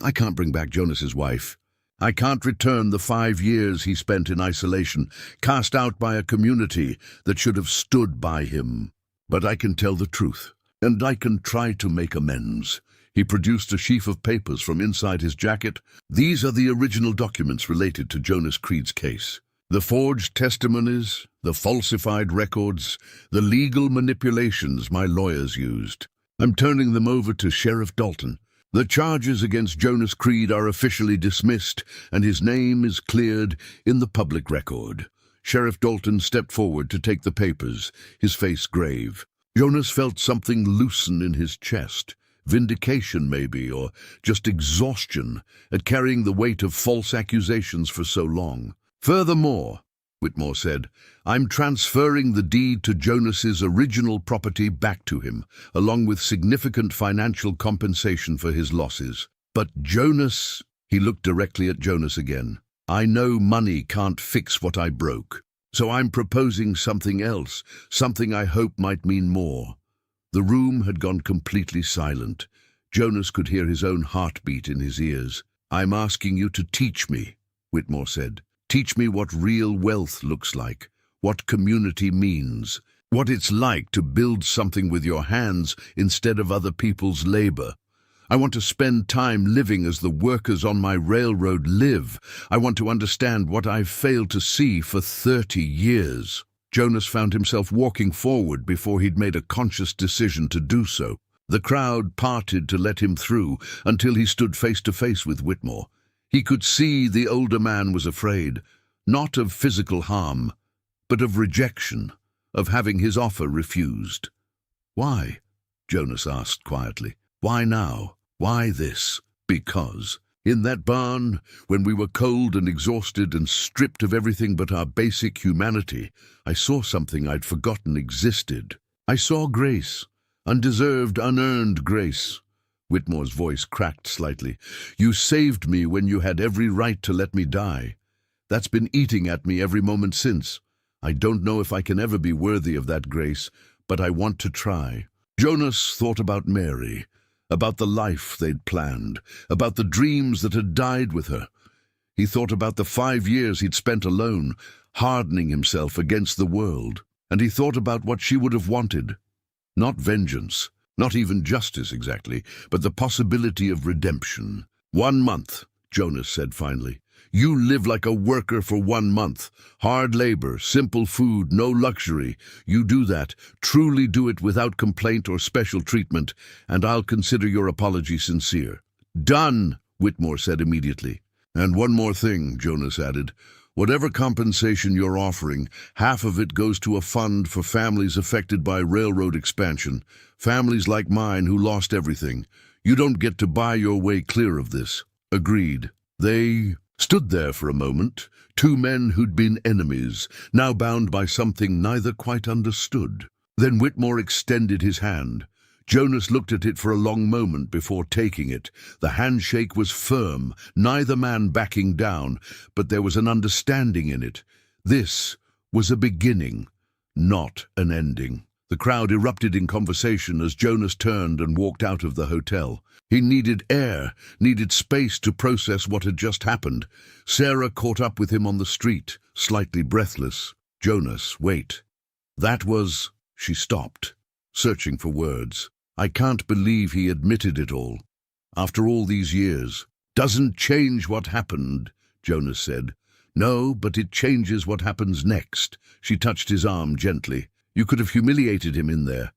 I can't bring back Jonas's wife. I can't return the 5 years he spent in isolation, cast out by a community that should have stood by him. But I can tell the truth, and I can try to make amends. He produced a sheaf of papers from inside his jacket. These are the original documents related to Jonas Creed's case. The forged testimonies, the falsified records, the legal manipulations my lawyers used. I'm turning them over to Sheriff Dalton. The charges against Jonas Creed are officially dismissed, and his name is cleared in the public record. Sheriff Dalton stepped forward to take the papers, his face grave. Jonas felt something loosen in his chest. Vindication, maybe, or just exhaustion at carrying the weight of false accusations for so long. Furthermore, Whitmore said, I'm transferring the deed to Jonas's original property back to him, along with significant financial compensation for his losses. But Jonas, he looked directly at Jonas again. I know money can't fix what I broke, so I'm proposing something else, something I hope might mean more. The room had gone completely silent. Jonas could hear his own heartbeat in his ears. I'm asking you to teach me, Whitmore said. Teach me what real wealth looks like, what community means, what it's like to build something with your hands instead of other people's labor. I want to spend time living as the workers on my railroad live. I want to understand what I've failed to see for 30 years. Jonas found himself walking forward before he'd made a conscious decision to do so. The crowd parted to let him through until he stood face to face with Whitmore. He could see the older man was afraid, not of physical harm, but of rejection, of having his offer refused. Why? Jonas asked quietly. Why now? Why this? Because in that barn, when we were cold and exhausted and stripped of everything but our basic humanity, I saw something I'd forgotten existed. I saw grace, undeserved, unearned grace. Whitmore's voice cracked slightly. You saved me when you had every right to let me die. That's been eating at me every moment since. I don't know if I can ever be worthy of that grace, but I want to try. Jonas thought about Mary, about the life they'd planned, about the dreams that had died with her. He thought about the 5 years he'd spent alone, hardening himself against the world. And he thought about what she would have wanted. Not vengeance, not even justice exactly, but the possibility of redemption. 1 month, Jonas said finally. You live like a worker for 1 month. Hard labor, simple food, no luxury. You do that, truly do it without complaint or special treatment, and I'll consider your apology sincere. Done, Whitmore said immediately. And one more thing, Jonas added. Whatever compensation you're offering, half of it goes to a fund for families affected by railroad expansion, families like mine who lost everything. You don't get to buy your way clear of this. Agreed. They stood there for a moment, 2 men who'd been enemies, now bound by something neither quite understood. Then Whitmore extended his hand. Jonas looked at it for a long moment before taking it. The handshake was firm, neither man backing down, but there was an understanding in it. This was a beginning, not an ending. The crowd erupted in conversation as Jonas turned and walked out of the hotel. He needed air, needed space to process what had just happened. Sarah caught up with him on the street, slightly breathless. Jonas, wait. That was... She stopped, searching for words. I can't believe he admitted it all. After all these years. Doesn't change what happened, Jonas said. No, but it changes what happens next. She touched his arm gently. You could have humiliated him in there.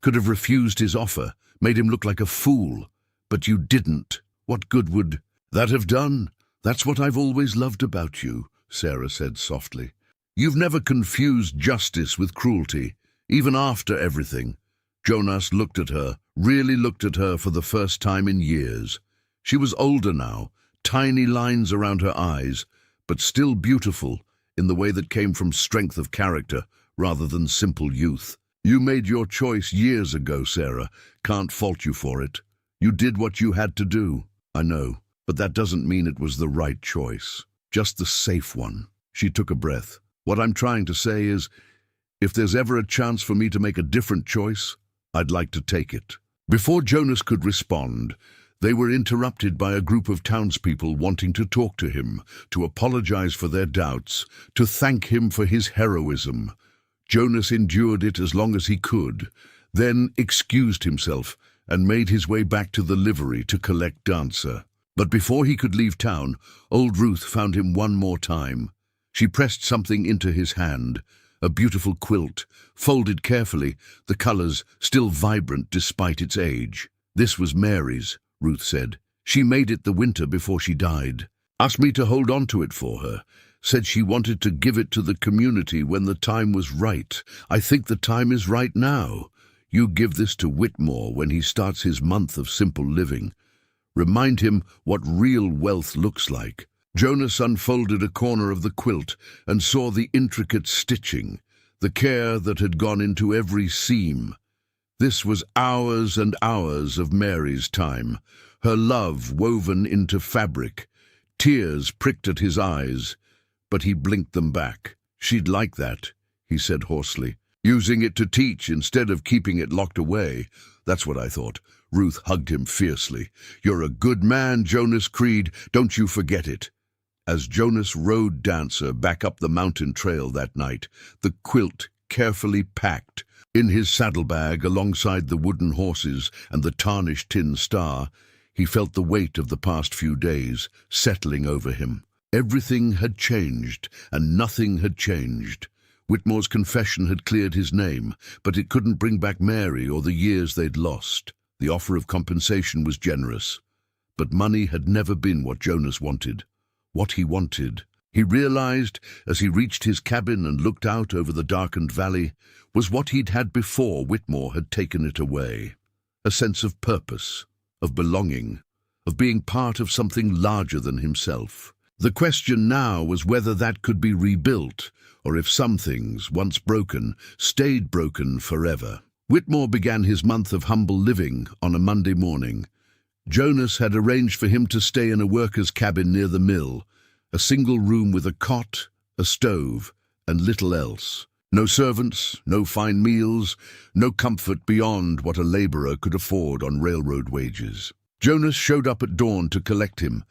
Could have refused his offer, made him look like a fool. But you didn't. What good would that have done? That's what I've always loved about you. Sarah said softly. "You've never confused justice with cruelty, even after everything." Jonas looked at her, really looked at her for the first time in years. She was older now, tiny lines around her eyes, but still beautiful in the way that came from strength of character rather than simple youth. "You made your choice years ago, Sarah. Can't fault you for it. You did what you had to do." "I know, but that doesn't mean it was the right choice. Just the safe one." She took a breath. "What I'm trying to say is, if there's ever a chance for me to make a different choice, I'd like to take it." Before Jonas could respond, they were interrupted by a group of townspeople wanting to talk to him, to apologize for their doubts, to thank him for his heroism. Jonas endured it as long as he could, then excused himself and made his way back to the livery to collect Dancer. But before he could leave town, old Ruth found him one more time. She pressed something into his hand, a beautiful quilt, folded carefully, the colors still vibrant despite its age. "This was Mary's," Ruth said. "She made it the winter before she died. Asked me to hold on to it for her. Said she wanted to give it to the community when the time was right. I think the time is right now. You give this to Whitmore when he starts his month of simple living. Remind him what real wealth looks like." Jonas unfolded a corner of the quilt and saw the intricate stitching, the care that had gone into every seam. This was hours and hours of Mary's time, her love woven into fabric. Tears pricked at his eyes, but he blinked them back. "She'd like that," he said hoarsely. "Using it to teach instead of keeping it locked away. That's what I thought." Ruth hugged him fiercely. "You're a good man, Jonas Creed. Don't you forget it." As Jonas rode Dancer back up the mountain trail that night, the quilt carefully packed, in his saddlebag alongside the wooden horses and the tarnished tin star, he felt the weight of the past few days settling over him. Everything had changed, and nothing had changed. Whitmore's confession had cleared his name, but it couldn't bring back Mary or the years they'd lost. The offer of compensation was generous, but money had never been what Jonas wanted. What he wanted, he realized as he reached his cabin and looked out over the darkened valley, was what he'd had before Whitmore had taken it away. A sense of purpose, of belonging, of being part of something larger than himself. The question now was whether that could be rebuilt, or if some things, once broken, stayed broken forever. Whitmore began his month of humble living on a Monday morning. Jonas had arranged for him to stay in a worker's cabin near the mill, a single room with a cot, a stove, and little else. No servants, no fine meals, no comfort beyond what a laborer could afford on railroad wages. Jonas showed up at dawn to collect him,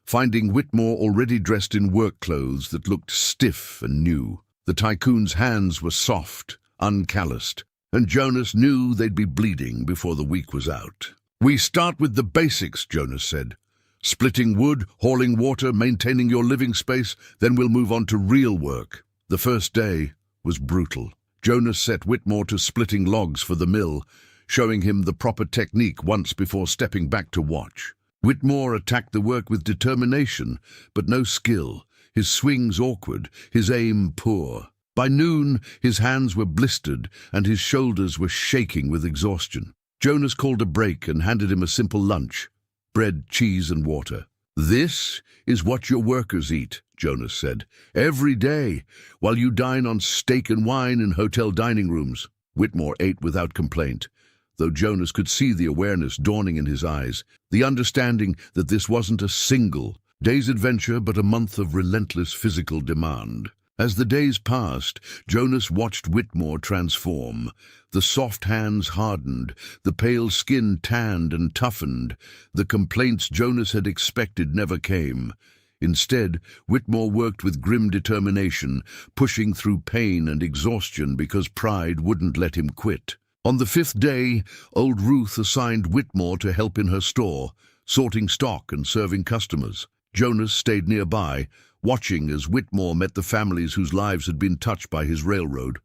finding Whitmore already dressed in work clothes that looked stiff and new. The tycoon's hands were soft, uncalloused, and Jonas knew they'd be bleeding before the week was out. "We start with the basics," Jonas said. "Splitting wood, hauling water, maintaining your living space, then we'll move on to real work." The first day was brutal. Jonas set Whitmore to splitting logs for the mill, showing him the proper technique once before stepping back to watch. Whitmore attacked the work with determination, but no skill, his swings awkward, his aim poor. By noon, his hands were blistered and his shoulders were shaking with exhaustion. Jonas called a break and handed him a simple lunch, bread, cheese, and water. "This is what your workers eat," Jonas said, "every day, while you dine on steak and wine in hotel dining rooms." Whitmore ate without complaint, though Jonas could see the awareness dawning in his eyes, the understanding that this wasn't a single day's adventure but a month of relentless physical demand. As the days passed, Jonas watched Whitmore transform. The soft hands hardened, the pale skin tanned and toughened. The complaints Jonas had expected never came. Instead, Whitmore worked with grim determination, pushing through pain and exhaustion because pride wouldn't let him quit. On the 5th day, old Ruth assigned Whitmore to help in her store, sorting stock and serving customers. Jonas stayed nearby, watching as Whitmore met the families whose lives had been touched by his railroad,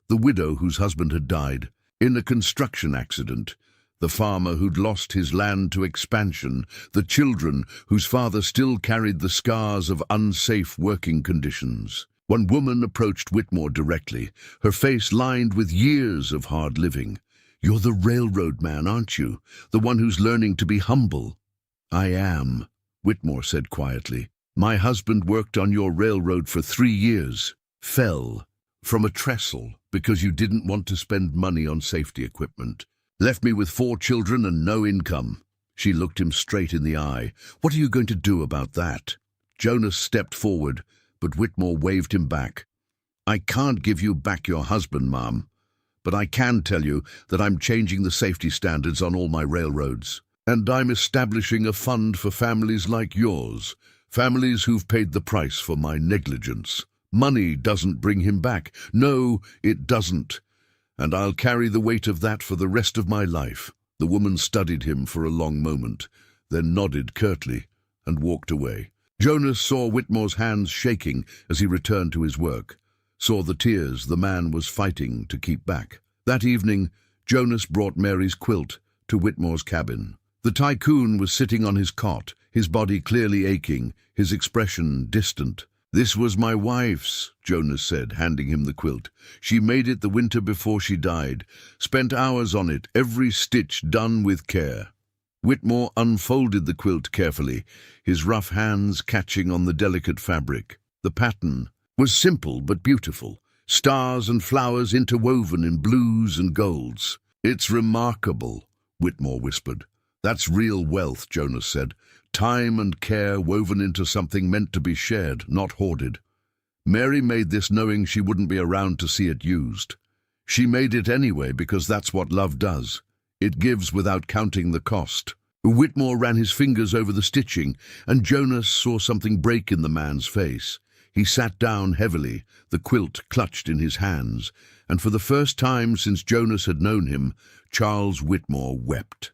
the widow whose husband had died in a construction accident, the farmer who'd lost his land to expansion, the children whose father still carried the scars of unsafe working conditions. One woman approached Whitmore directly, her face lined with years of hard living. "You're the railroad man, aren't you? The one who's learning to be humble." "I am," Whitmore said quietly. "My husband worked on your railroad for 3 years, fell from a trestle because you didn't want to spend money on safety equipment. Left me with 4 children and no income." She looked him straight in the eye. "What are you going to do about that?" Jonas stepped forward, but Whitmore waved him back. "I can't give you back your husband, Mom, but I can tell you that I'm changing the safety standards on all my railroads. And I'm establishing a fund for families like yours, families who've paid the price for my negligence. Money doesn't bring him back. No, it doesn't. And I'll carry the weight of that for the rest of my life." The woman studied him for a long moment, then nodded curtly and walked away. Jonas saw Whitmore's hands shaking as he returned to his work, saw the tears the man was fighting to keep back. That evening, Jonas brought Mary's quilt to Whitmore's cabin. The tycoon was sitting on his cot, his body clearly aching, his expression distant. "This was my wife's," Jonas said, handing him the quilt. "She made it the winter before she died, spent hours on it, every stitch done with care." Whitmore unfolded the quilt carefully, his rough hands catching on the delicate fabric. The pattern was simple but beautiful, stars and flowers interwoven in blues and golds. "It's remarkable," Whitmore whispered. "That's real wealth," Jonas said. "Time and care woven into something meant to be shared, not hoarded. Mary made this knowing she wouldn't be around to see it used. She made it anyway because that's what love does. It gives without counting the cost." Whitmore ran his fingers over the stitching, and Jonas saw something break in the man's face. He sat down heavily, the quilt clutched in his hands, and for the first time since Jonas had known him, Charles Whitmore wept.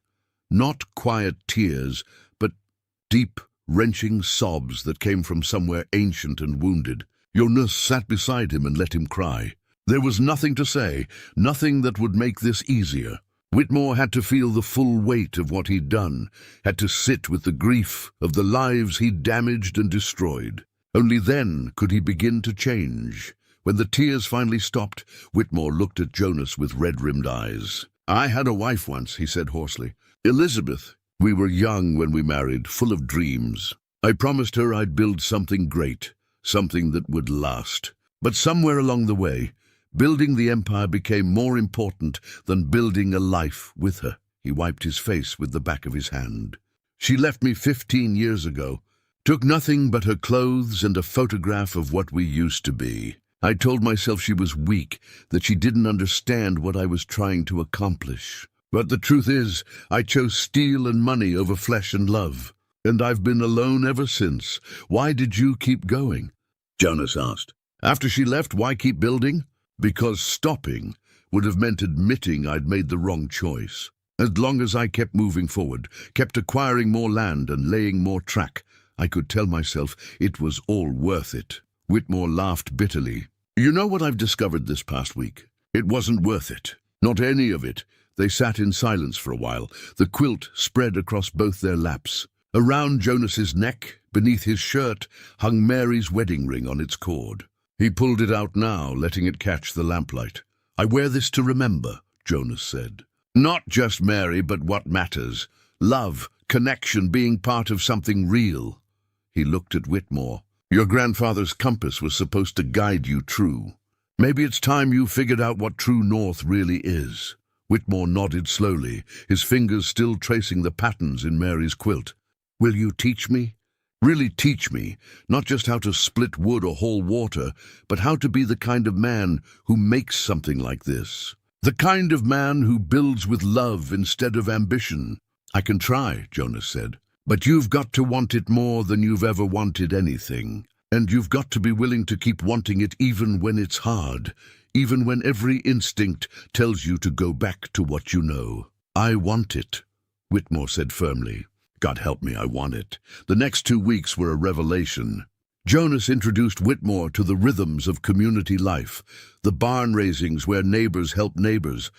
Not quiet tears, but deep, wrenching sobs that came from somewhere ancient and wounded. Jonas sat beside him and let him cry. There was nothing to say, nothing that would make this easier. Whitmore had to feel the full weight of what he'd done, had to sit with the grief of the lives he'd damaged and destroyed. Only then could he begin to change. When the tears finally stopped, Whitmore looked at Jonas with red-rimmed eyes. "I had a wife once," he said hoarsely. "Elizabeth. We were young when we married, full of dreams. I promised her I'd build something great, something that would last. But somewhere along the way, building the empire became more important than building a life with her." He wiped his face with the back of his hand. "She left me 15 years ago. Took nothing but her clothes and a photograph of what we used to be. I told myself she was weak, that she didn't understand what I was trying to accomplish. But the truth is, I chose steel and money over flesh and love. And I've been alone ever since. Why did you keep going?" Jonas asked. "After she left, why keep building? Because stopping would have meant admitting I'd made the wrong choice. As long as I kept moving forward, kept acquiring more land and laying more track, I could tell myself it was all worth it." Whitmore laughed bitterly. "You know what I've discovered this past week? It wasn't worth it. Not any of it." They sat in silence for a while, the quilt spread across both their laps. Around Jonas's neck, beneath his shirt, hung Mary's wedding ring on its cord. He pulled it out now, letting it catch the lamplight. "I wear this to remember," Jonas said. "Not just Mary, but what matters. Love, connection, being part of something real." He looked at Whitmore. "Your grandfather's compass was supposed to guide you true. Maybe it's time you figured out what true north really is." Whitmore nodded slowly, his fingers still tracing the patterns in Mary's quilt. "Will you teach me? Really teach me, not just how to split wood or haul water, but how to be the kind of man who makes something like this. The kind of man who builds with love instead of ambition." "I can try," Jonas said. "But you've got to want it more than you've ever wanted anything. And you've got to be willing to keep wanting it even when it's hard, even when every instinct tells you to go back to what you know." "I want it," Whitmore said firmly. "God help me, I want it." The next 2 weeks were a revelation. Jonas introduced Whitmore to the rhythms of community life, the barn raisings where neighbors help neighbors,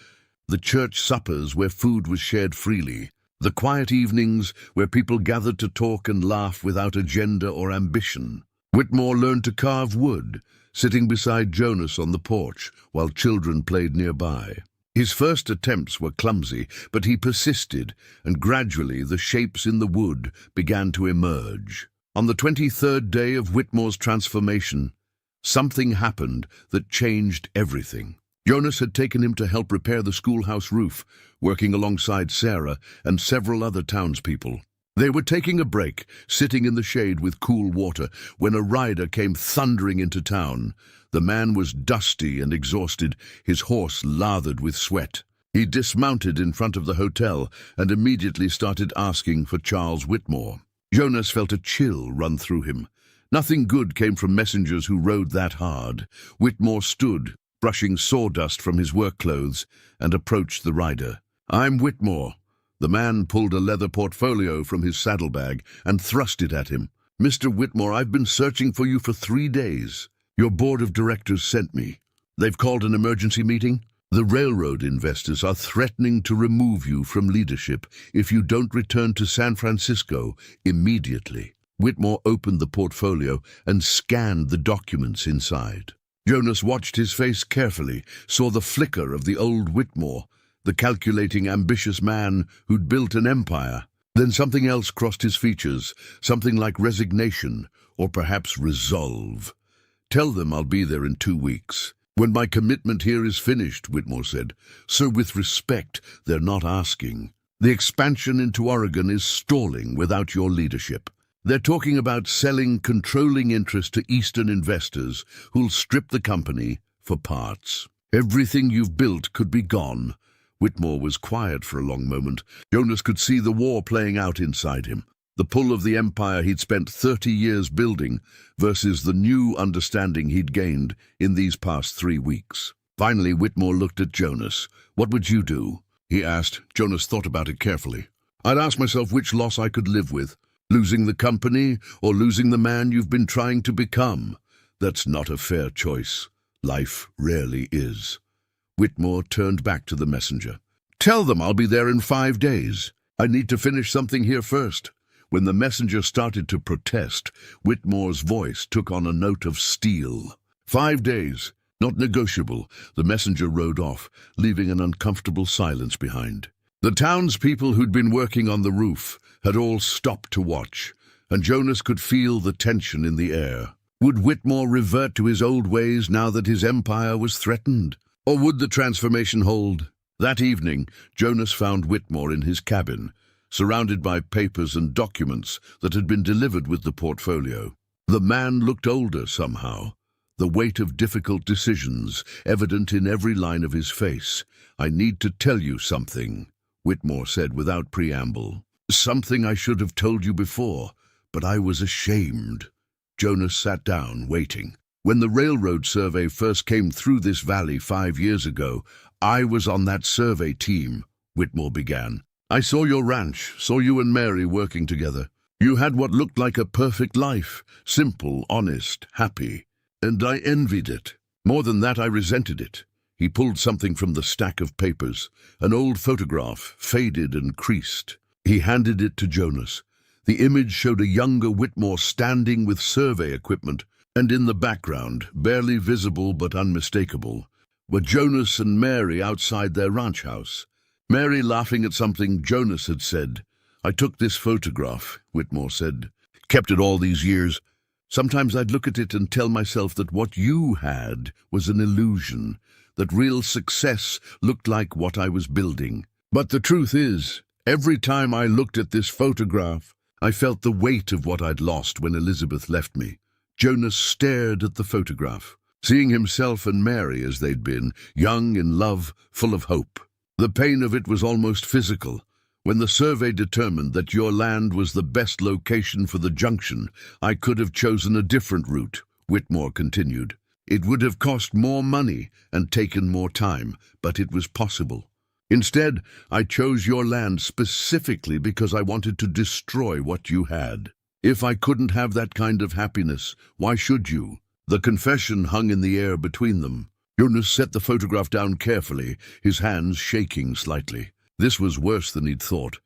the church suppers where food was shared freely, the quiet evenings where people gathered to talk and laugh without agenda or ambition. Whitmore learned to carve wood, sitting beside Jonas on the porch while children played nearby. His first attempts were clumsy, but he persisted, and gradually the shapes in the wood began to emerge. On the 23rd day of Whitmore's transformation, something happened that changed everything. Jonas had taken him to help repair the schoolhouse roof, working alongside Sarah and several other townspeople. They were taking a break, sitting in the shade with cool water, when a rider came thundering into town. The man was dusty and exhausted, his horse lathered with sweat. He dismounted in front of the hotel and immediately started asking for Charles Whitmore. Jonas felt a chill run through him. Nothing good came from messengers who rode that hard. Whitmore stood, brushing sawdust from his work clothes, and approached the rider. "I'm Whitmore." The man pulled a leather portfolio from his saddlebag and thrust it at him. "Mr. Whitmore, I've been searching for you for 3 days. Your board of directors sent me. They've called an emergency meeting. The railroad investors are threatening to remove you from leadership if you don't return to San Francisco immediately." Whitmore opened the portfolio and scanned the documents inside. Jonas watched his face carefully, saw the flicker of the old Whitmore, the calculating, ambitious man who'd built an empire. Then something else crossed his features, something like resignation, or perhaps resolve. "Tell them I'll be there in 2 weeks. When my commitment here is finished," Whitmore said. "So with respect, they're not asking. The expansion into Oregon is stalling without your leadership. They're talking about selling controlling interest to Eastern investors who'll strip the company for parts. Everything you've built could be gone." Whitmore was quiet for a long moment. Jonas could see the war playing out inside him, the pull of the empire he'd spent 30 years building versus the new understanding he'd gained in these past 3 weeks. Finally, Whitmore looked at Jonas. "What would you do?" he asked. Jonas thought about it carefully. "I'd ask myself which loss I could live with. Losing the company or losing the man you've been trying to become. That's not a fair choice. Life rarely is." Whitmore turned back to the messenger. "Tell them I'll be there in 5 days. I need to finish something here first." When the messenger started to protest, Whitmore's voice took on a note of steel. 5 days, not negotiable. The messenger rode off, leaving an uncomfortable silence behind. The townspeople who'd been working on the roof had all stopped to watch, and Jonas could feel the tension in the air. Would Whitmore revert to his old ways now that his empire was threatened? Or would the transformation hold? That evening, Jonas found Whitmore in his cabin, surrounded by papers and documents that had been delivered with the portfolio. The man looked older somehow, the weight of difficult decisions evident in every line of his face. "I need to tell you something," Whitmore said without preamble. "Something I should have told you before, but I was ashamed." Jonas sat down, waiting. "When the railroad survey first came through this valley 5 years ago, I was on that survey team," Whitmore began. "I saw your ranch, saw you and Mary working together. You had what looked like a perfect life, simple, honest, happy, and I envied it. More than that, I resented it." He pulled something from the stack of papers, an old photograph, faded and creased. He handed it to Jonas. The image showed a younger Whitmore standing with survey equipment, and in the background, barely visible but unmistakable, were Jonas and Mary outside their ranch house. Mary laughing at something Jonas had said. "I took this photograph," Whitmore said. "Kept it all these years. Sometimes I'd look at it and tell myself that what you had was an illusion, that real success looked like what I was building. But the truth is, every time I looked at this photograph, I felt the weight of what I'd lost when Elizabeth left me." Jonas stared at the photograph, seeing himself and Mary as they'd been, young, in love, full of hope. The pain of it was almost physical. "When the survey determined that your land was the best location for the junction, I could have chosen a different route," Whitmore continued. "It would have cost more money and taken more time, but it was possible. Instead, I chose your land specifically because I wanted to destroy what you had. If I couldn't have that kind of happiness, why should you?" The confession hung in the air between them. Jonas set the photograph down carefully, his hands shaking slightly. This was worse than he'd thought.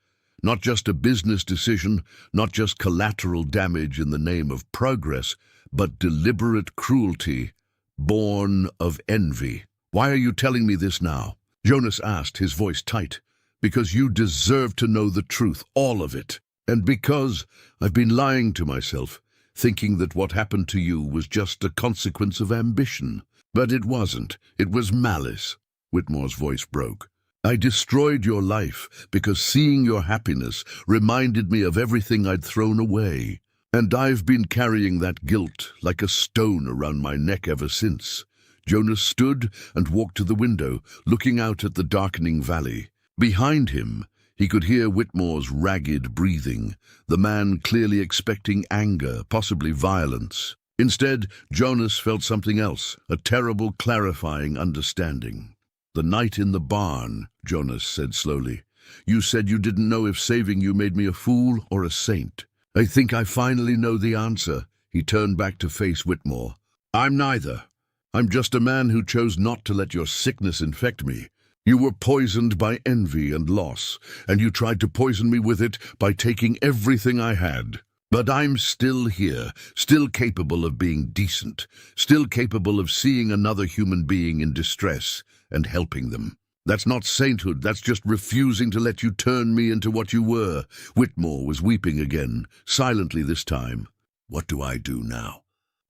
Not just a business decision, not just collateral damage in the name of progress, but deliberate cruelty, born of envy. "Why are you telling me this now?" Jonas asked, his voice tight. "Because you deserve to know the truth, all of it. And because I've been lying to myself, thinking that what happened to you was just a consequence of ambition. But it wasn't. It was malice." Whitmore's voice broke. "I destroyed your life because seeing your happiness reminded me of everything I'd thrown away. And I've been carrying that guilt like a stone around my neck ever since." Jonas stood and walked to the window, looking out at the darkening valley. Behind him, he could hear Whitmore's ragged breathing, the man clearly expecting anger, possibly violence. Instead, Jonas felt something else, a terrible, clarifying understanding. "The night in the barn," Jonas said slowly. "You said you didn't know if saving you made me a fool or a saint. I think I finally know the answer." He turned back to face Whitmore. "I'm neither. I'm just a man who chose not to let your sickness infect me. You were poisoned by envy and loss, and you tried to poison me with it by taking everything I had. But I'm still here, still capable of being decent, still capable of seeing another human being in distress and helping them. That's not sainthood, that's just refusing to let you turn me into what you were." Whitmore was weeping again, silently this time. "What do I do now?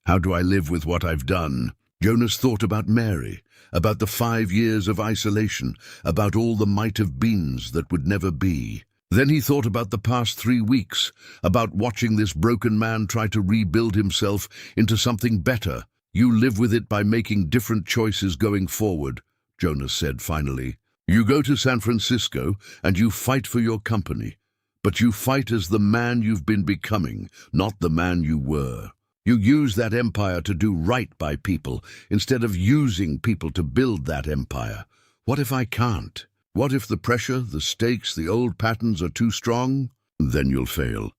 How do I live with what I've done?" Jonas thought about Mary, about the 5 years of isolation, about all the might-have-beens that would never be. Then he thought about the past 3 weeks, about watching this broken man try to rebuild himself into something better. "You live with it by making different choices going forward," Jonas said finally. "You go to San Francisco and you fight for your company, but you fight as the man you've been becoming, not the man you were. You use that empire to do right by people, instead of using people to build that empire. What if I can't? What if the pressure, the stakes, the old patterns are too strong? Then you'll fail.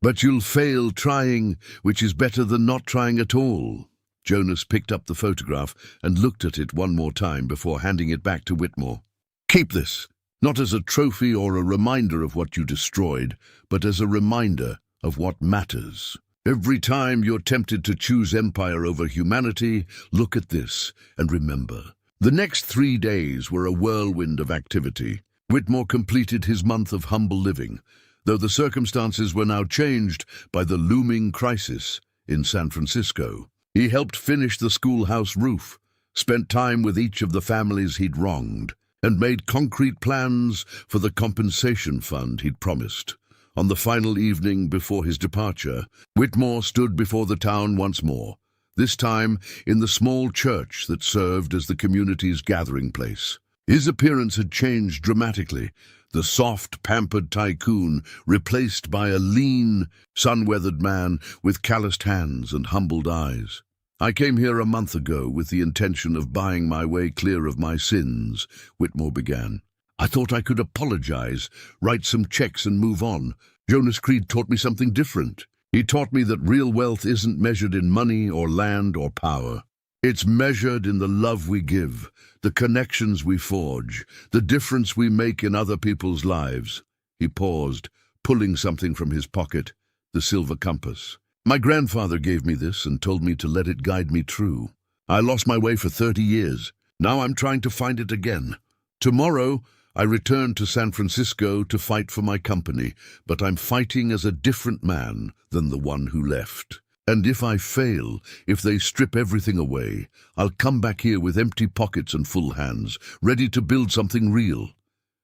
But you'll fail trying, which is better than not trying at all." Jonas picked up the photograph and looked at it one more time before handing it back to Whitmore. "Keep this, not as a trophy or a reminder of what you destroyed, but as a reminder of what matters. Every time you're tempted to choose empire over humanity, look at this and remember." The next 3 days were a whirlwind of activity. Whitmore completed his month of humble living, though the circumstances were now changed by the looming crisis in San Francisco. He helped finish the schoolhouse roof, spent time with each of the families he'd wronged, and made concrete plans for the compensation fund he'd promised. On the final evening before his departure, Whitmore stood before the town once more, this time in the small church that served as the community's gathering place. His appearance had changed dramatically, the soft, pampered tycoon replaced by a lean, sun-weathered man with calloused hands and humbled eyes. "I came here a month ago with the intention of buying my way clear of my sins," Whitmore began. "I thought I could apologize, write some checks and move on. Jonas Creed taught me something different. He taught me that real wealth isn't measured in money or land or power. It's measured in the love we give, the connections we forge, the difference we make in other people's lives." He paused, pulling something from his pocket, the silver compass. "My grandfather gave me this and told me to let it guide me true. I lost my way for 30 years. Now I'm trying to find it again. Tomorrow, I return to San Francisco to fight for my company, but I'm fighting as a different man than the one who left. And if I fail, if they strip everything away, I'll come back here with empty pockets and full hands, ready to build something real."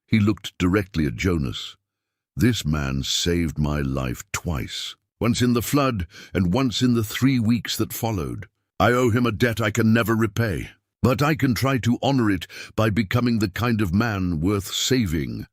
He looked directly at Jonas. "This man saved my life twice, once in the flood and once in the 3 weeks that followed. I owe him a debt I can never repay. But I can try to honor it by becoming the kind of man worth saving."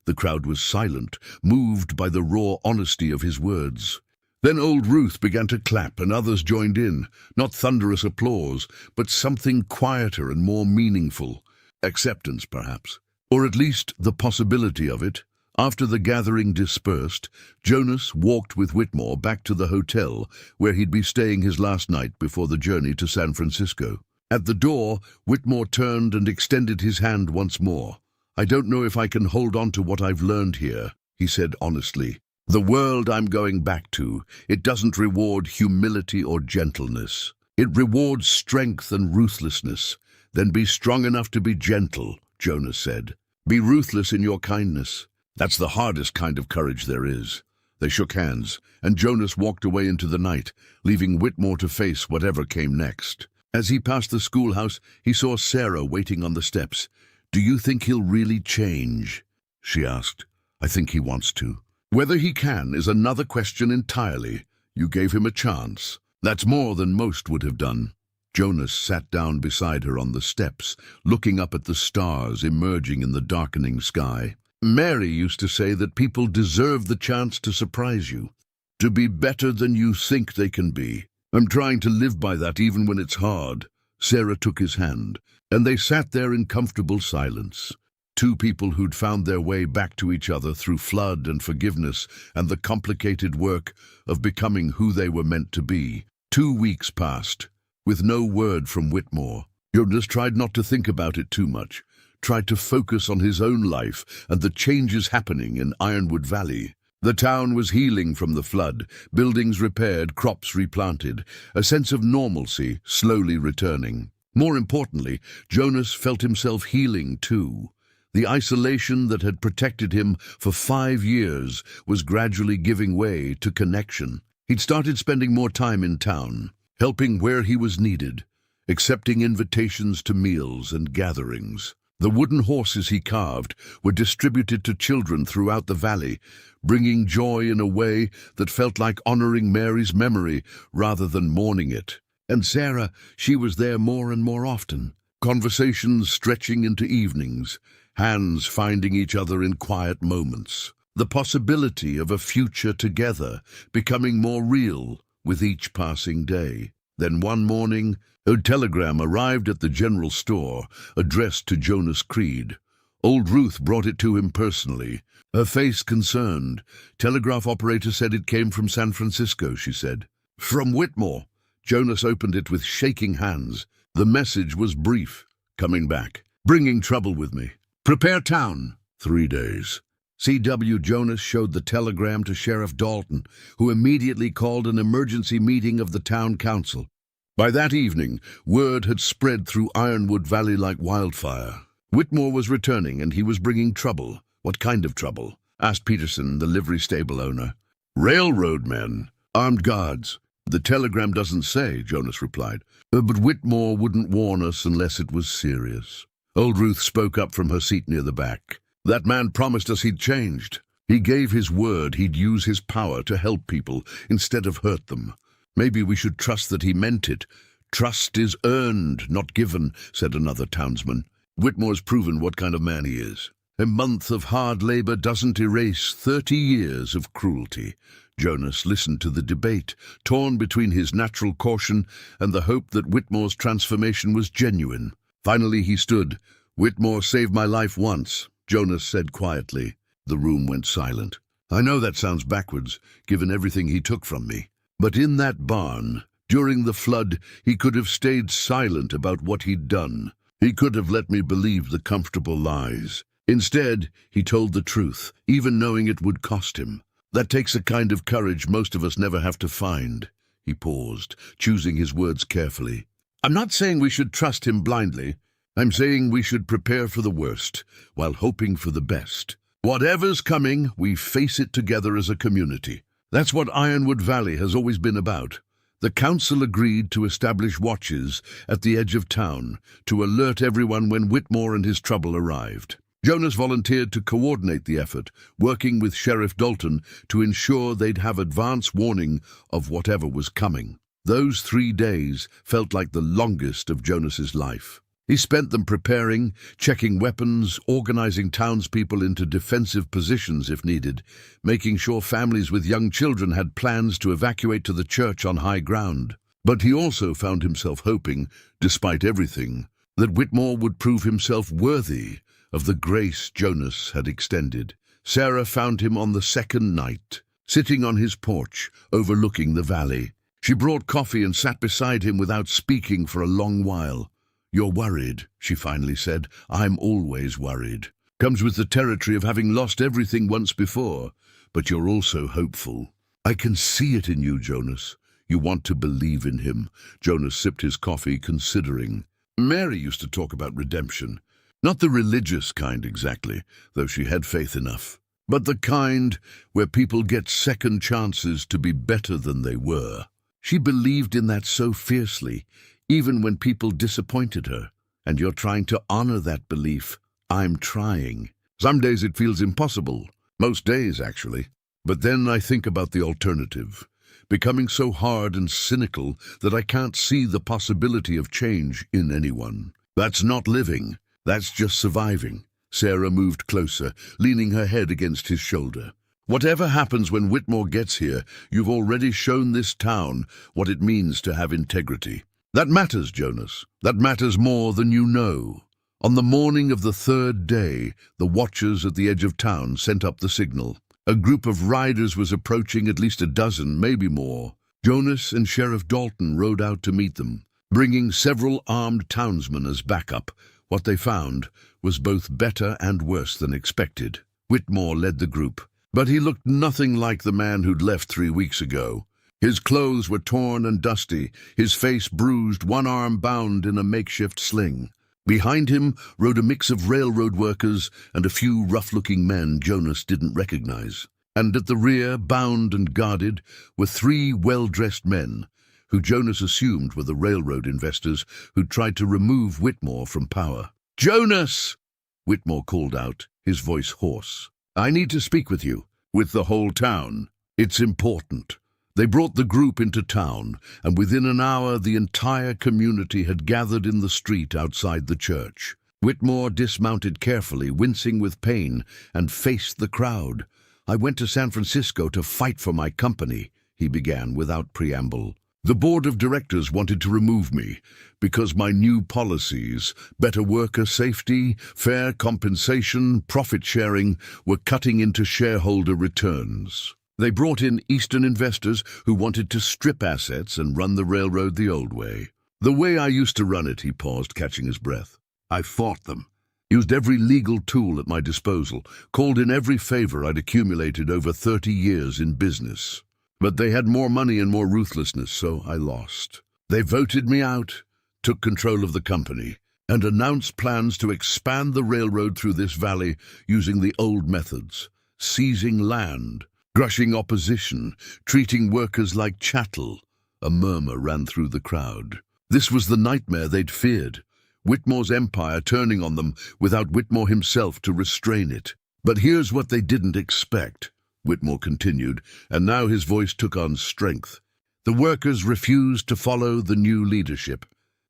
The crowd was silent, moved by the raw honesty of his words. Then old Ruth began to clap and others joined in, not thunderous applause, but something quieter and more meaningful. Acceptance, perhaps, or at least the possibility of it. After the gathering dispersed, Jonas walked with Whitmore back to the hotel where he'd be staying his last night before the journey to San Francisco. At the door, Whitmore turned and extended his hand once more. "I don't know if I can hold on to what I've learned here," he said honestly. "The world I'm going back to, it doesn't reward humility or gentleness. It rewards strength and ruthlessness. Then be strong enough to be gentle," Jonas said. "Be ruthless in your kindness. That's the hardest kind of courage there is." They shook hands, and Jonas walked away into the night, leaving Whitmore to face whatever came next. As he passed the schoolhouse, he saw Sarah waiting on the steps. "Do you think he'll really change?" she asked. "I think he wants to. Whether he can is another question entirely. You gave him a chance. That's more than most would have done." Jonas sat down beside her on the steps, looking up at the stars emerging in the darkening sky. "Mary used to say that people deserve the chance to surprise you, to be better than you think they can be. I'm trying to live by that even when it's hard." Sarah took his hand, and they sat there in comfortable silence. Two people who'd found their way back to each other through flood and forgiveness and the complicated work of becoming who they were meant to be. 2 weeks passed, with no word from Whitmore. Jonas tried not to think about it too much, tried to focus on his own life and the changes happening in Ironwood Valley. The town was healing from the flood, buildings repaired, crops replanted, a sense of normalcy slowly returning. More importantly, Jonas felt himself healing too. The isolation that had protected him for 5 years was gradually giving way to connection. He'd started spending more time in town, helping where he was needed, accepting invitations to meals and gatherings. The wooden horses he carved were distributed to children throughout the valley, bringing joy in a way that felt like honoring Mary's memory rather than mourning it. And Sarah, she was there more and more often, conversations stretching into evenings, hands finding each other in quiet moments. The possibility of a future together becoming more real with each passing day. Then one morning, a telegram arrived at the general store, addressed to Jonas Creed. Old Ruth brought it to him personally, her face concerned. "Telegraph operator said it came from San Francisco," she said. "From Whitmore." Jonas opened it with shaking hands. The message was brief. "Coming back. Bringing trouble with me. Prepare town. 3 days." C.W. Jonas showed the telegram to Sheriff Dalton, who immediately called an emergency meeting of the town council. By that evening, word had spread through Ironwood Valley like wildfire. Whitmore was returning, and he was bringing trouble. "What kind of trouble?" asked Peterson, the livery stable owner. "Railroad men. Armed guards." "The telegram doesn't say," Jonas replied. But Whitmore wouldn't warn us unless it was serious." Old Ruth spoke up from her seat near the back. "That man promised us he'd changed. He gave his word he'd use his power to help people instead of hurt them. Maybe we should trust that he meant it." "Trust is earned, not given," said another townsman. "Whitmore's proven what kind of man he is. A month of hard labor doesn't erase 30 years of cruelty." Jonas listened to the debate, torn between his natural caution and the hope that Whitmore's transformation was genuine. Finally he stood. "Whitmore saved my life once," Jonas said quietly. The room went silent. "I know that sounds backwards, given everything he took from me. But in that barn, during the flood, he could have stayed silent about what he'd done. He could have let me believe the comfortable lies. Instead, he told the truth, even knowing it would cost him. That takes a kind of courage most of us never have to find." He paused, choosing his words carefully. "I'm not saying we should trust him blindly. I'm saying we should prepare for the worst, while hoping for the best. Whatever's coming, we face it together as a community. That's what Ironwood Valley has always been about." The council agreed to establish watches at the edge of town to alert everyone when Whitmore and his trouble arrived. Jonas volunteered to coordinate the effort, working with Sheriff Dalton to ensure they'd have advance warning of whatever was coming. Those 3 days felt like the longest of Jonas's life. He spent them preparing, checking weapons, organizing townspeople into defensive positions if needed, making sure families with young children had plans to evacuate to the church on high ground. But he also found himself hoping, despite everything, that Whitmore would prove himself worthy of the grace Jonas had extended. Sarah found him on the second night, sitting on his porch, overlooking the valley. She brought coffee and sat beside him without speaking for a long while. "You're worried," she finally said. "I'm always worried. Comes with the territory of having lost everything once before. But you're also hopeful. I can see it in you, Jonas. You want to believe in him." Jonas sipped his coffee, considering. Mary used to talk about redemption. Not the religious kind exactly, though she had faith enough, but the kind where people get second chances to be better than they were. She believed in that so fiercely, even when people disappointed her. And you're trying to honor that belief. I'm trying. Some days it feels impossible. Most days, actually. But then I think about the alternative. Becoming so hard and cynical that I can't see the possibility of change in anyone. That's not living. That's just surviving. Sarah moved closer, leaning her head against his shoulder. "Whatever happens when Whitmore gets here, you've already shown this town what it means to have integrity. That matters, Jonas. That matters more than you know." On the morning of the third day, the watchers at the edge of town sent up the signal. A group of riders was approaching, at least a dozen, maybe more. Jonas and Sheriff Dalton rode out to meet them, bringing several armed townsmen as backup. What they found was both better and worse than expected. Whitmore led the group, but he looked nothing like the man who'd left 3 weeks ago. His clothes were torn and dusty, his face bruised, one arm bound in a makeshift sling. Behind him rode a mix of railroad workers and a few rough-looking men Jonas didn't recognize. And at the rear, bound and guarded, were 3 well-dressed men, who Jonas assumed were the railroad investors who'd tried to remove Whitmore from power. "Jonas!" Whitmore called out, his voice hoarse. "I need to speak with you, with the whole town. It's important." They brought the group into town, and within an hour the entire community had gathered in the street outside the church. Whitmore dismounted carefully, wincing with pain, and faced the crowd. "I went to San Francisco to fight for my company," he began without preamble. "The board of directors wanted to remove me because my new policies, better worker safety, fair compensation, profit sharing, were cutting into shareholder returns. They brought in Eastern investors who wanted to strip assets and run the railroad the old way. The way I used to run it," he paused, catching his breath. "I fought them, used every legal tool at my disposal, called in every favor I'd accumulated over 30 years in business. But they had more money and more ruthlessness, so I lost. They voted me out, took control of the company, and announced plans to expand the railroad through this valley using the old methods, seizing land, crushing opposition, treating workers like chattel." A murmur ran through the crowd. This was the nightmare they'd feared. Whitmore's empire turning on them without Whitmore himself to restrain it. "But here's what they didn't expect," Whitmore continued, and now his voice took on strength. "The workers refused to follow the new leadership.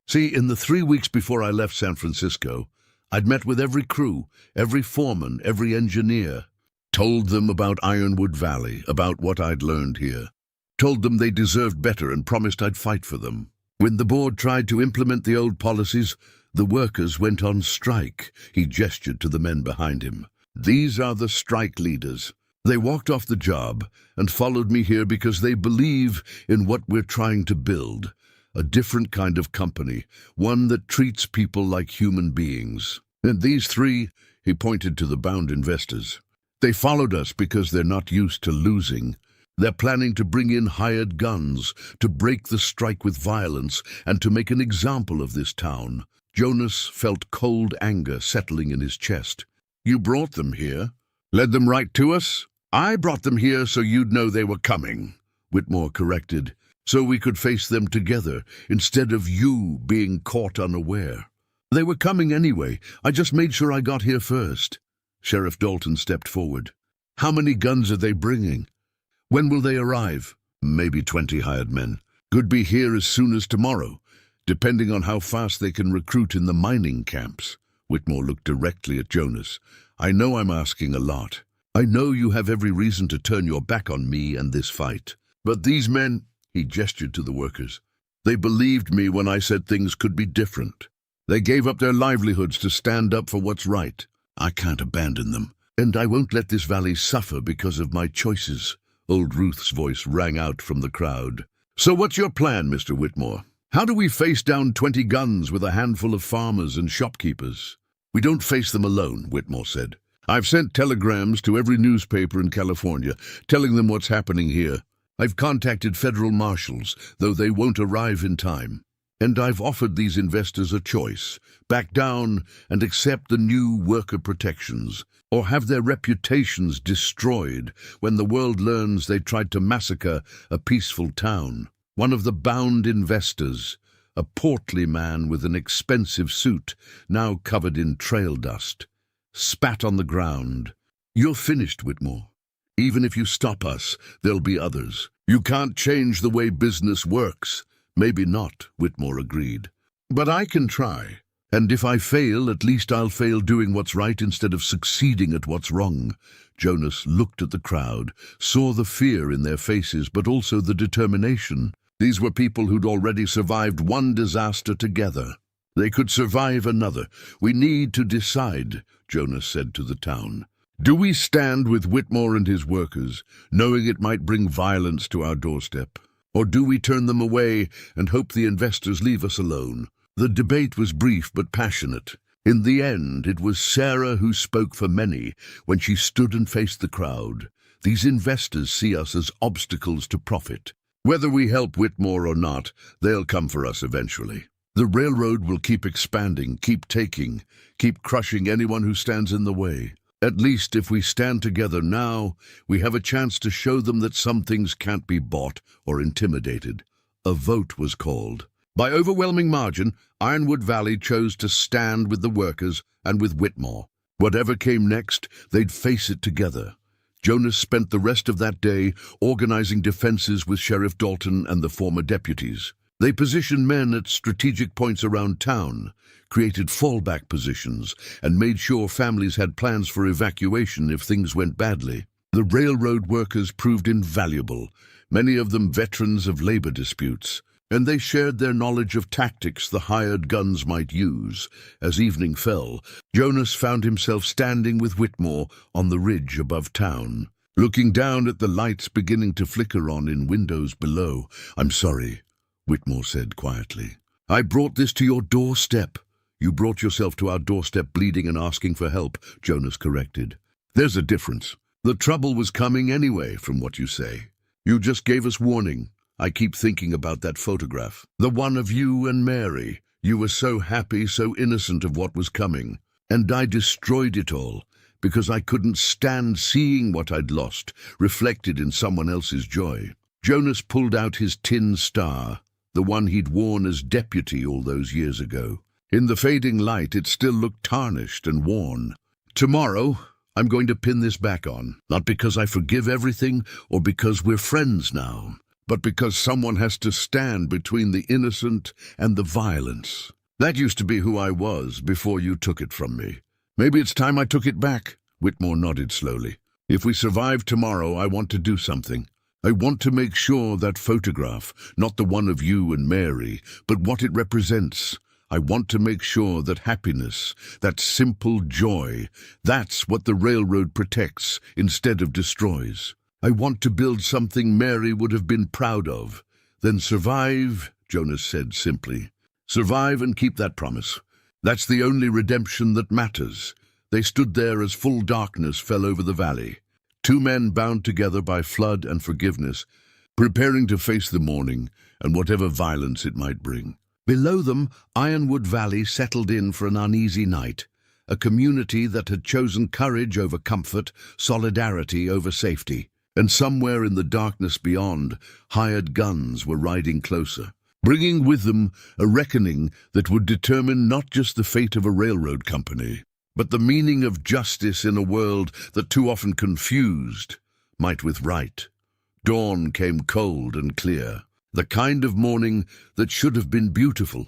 See, in the 3 weeks before I left San Francisco, I'd met with every crew, every foreman, every engineer. Told them about Ironwood Valley, about what I'd learned here. Told them they deserved better and promised I'd fight for them. When the board tried to implement the old policies, the workers went on strike." He gestured to the men behind him. "These are the strike leaders. They walked off the job and followed me here because they believe in what we're trying to build. A different kind of company, one that treats people like human beings. And these 3, he pointed to the bound investors, they followed us because they're not used to losing. They're planning to bring in hired guns, to break the strike with violence, and to make an example of this town." Jonas felt cold anger settling in his chest. "You brought them here? Led them right to us?" "I brought them here so you'd know they were coming," Whitmore corrected, "so we could face them together, instead of you being caught unaware. They were coming anyway. I just made sure I got here first." Sheriff Dalton stepped forward. "How many guns are they bringing? When will they arrive?" "Maybe 20 hired men. Could be here as soon as tomorrow, depending on how fast they can recruit in the mining camps." Whitmore looked directly at Jonas. "I know I'm asking a lot. I know you have every reason to turn your back on me and this fight. But these men," he gestured to the workers, "they believed me when I said things could be different. They gave up their livelihoods to stand up for what's right. I can't abandon them, and I won't let this valley suffer because of my choices." Old Ruth's voice rang out from the crowd. "So what's your plan, Mr. Whitmore? How do we face down 20 guns with a handful of farmers and shopkeepers? We don't face them alone, Whitmore said. I've sent telegrams to every newspaper in California, telling them what's happening here. I've contacted federal marshals, though they won't arrive in time. And I've offered these investors a choice: back down and accept the new worker protections, or have their reputations destroyed when the world learns they tried to massacre a peaceful town. One of the bound investors, a portly man with an expensive suit, now covered in trail dust, spat on the ground. You're finished, Whitmore. Even if you stop us, there'll be others. You can't change the way business works. Maybe not, Whitmore agreed. But I can try. And if I fail, at least I'll fail doing what's right instead of succeeding at what's wrong. Jonas looked at the crowd, saw the fear in their faces, but also the determination. These were people who'd already survived one disaster together. They could survive another. We need to decide, Jonas said to the town. Do we stand with Whitmore and his workers, knowing it might bring violence to our doorstep? Or do we turn them away and hope the investors leave us alone? The debate was brief but passionate. In the end, it was Sarah who spoke for many when she stood and faced the crowd. These investors see us as obstacles to profit. Whether we help Whitmore or not, they'll come for us eventually. The railroad will keep expanding, keep taking, keep crushing anyone who stands in the way. At least if we stand together now, we have a chance to show them that some things can't be bought or intimidated. A vote was called. By overwhelming margin, Ironwood Valley chose to stand with the workers and with Whitmore. Whatever came next, they'd face it together. Jonas spent the rest of that day organizing defenses with Sheriff Dalton and the former deputies. They positioned men at strategic points around town, created fallback positions, and made sure families had plans for evacuation if things went badly. The railroad workers proved invaluable, many of them veterans of labor disputes, and they shared their knowledge of tactics the hired guns might use. As evening fell, Jonas found himself standing with Whitmore on the ridge above town, looking down at the lights beginning to flicker on in windows below. I'm sorry, Whitmore said quietly. I brought this to your doorstep. You brought yourself to our doorstep bleeding and asking for help, Jonas corrected. There's a difference. The trouble was coming anyway, from what you say. You just gave us warning. I keep thinking about that photograph. The one of you and Mary. You were so happy, so innocent of what was coming. And I destroyed it all, because I couldn't stand seeing what I'd lost, reflected in someone else's joy. Jonas pulled out his tin star, the one he'd worn as deputy all those years ago. In the fading light, it still looked tarnished and worn. Tomorrow, I'm going to pin this back on, not because I forgive everything or because we're friends now, but because someone has to stand between the innocent and the violence. That used to be who I was before you took it from me. Maybe it's time I took it back. Whitmore nodded slowly. If we survive tomorrow, I want to do something. I want to make sure that photograph, not the one of you and Mary, but what it represents. I want to make sure that happiness, that simple joy, that's what the railroad protects instead of destroys. I want to build something Mary would have been proud of. Then survive, Jonas said simply. Survive and keep that promise. That's the only redemption that matters. They stood there as full darkness fell over the valley. Two men bound together by flood and forgiveness, preparing to face the morning and whatever violence it might bring. Below them, Ironwood Valley settled in for an uneasy night, a community that had chosen courage over comfort, solidarity over safety. And somewhere in the darkness beyond, hired guns were riding closer, bringing with them a reckoning that would determine not just the fate of a railroad company, but the meaning of justice in a world that too often confused might with right. Dawn came cold and clear. The kind of morning that should have been beautiful,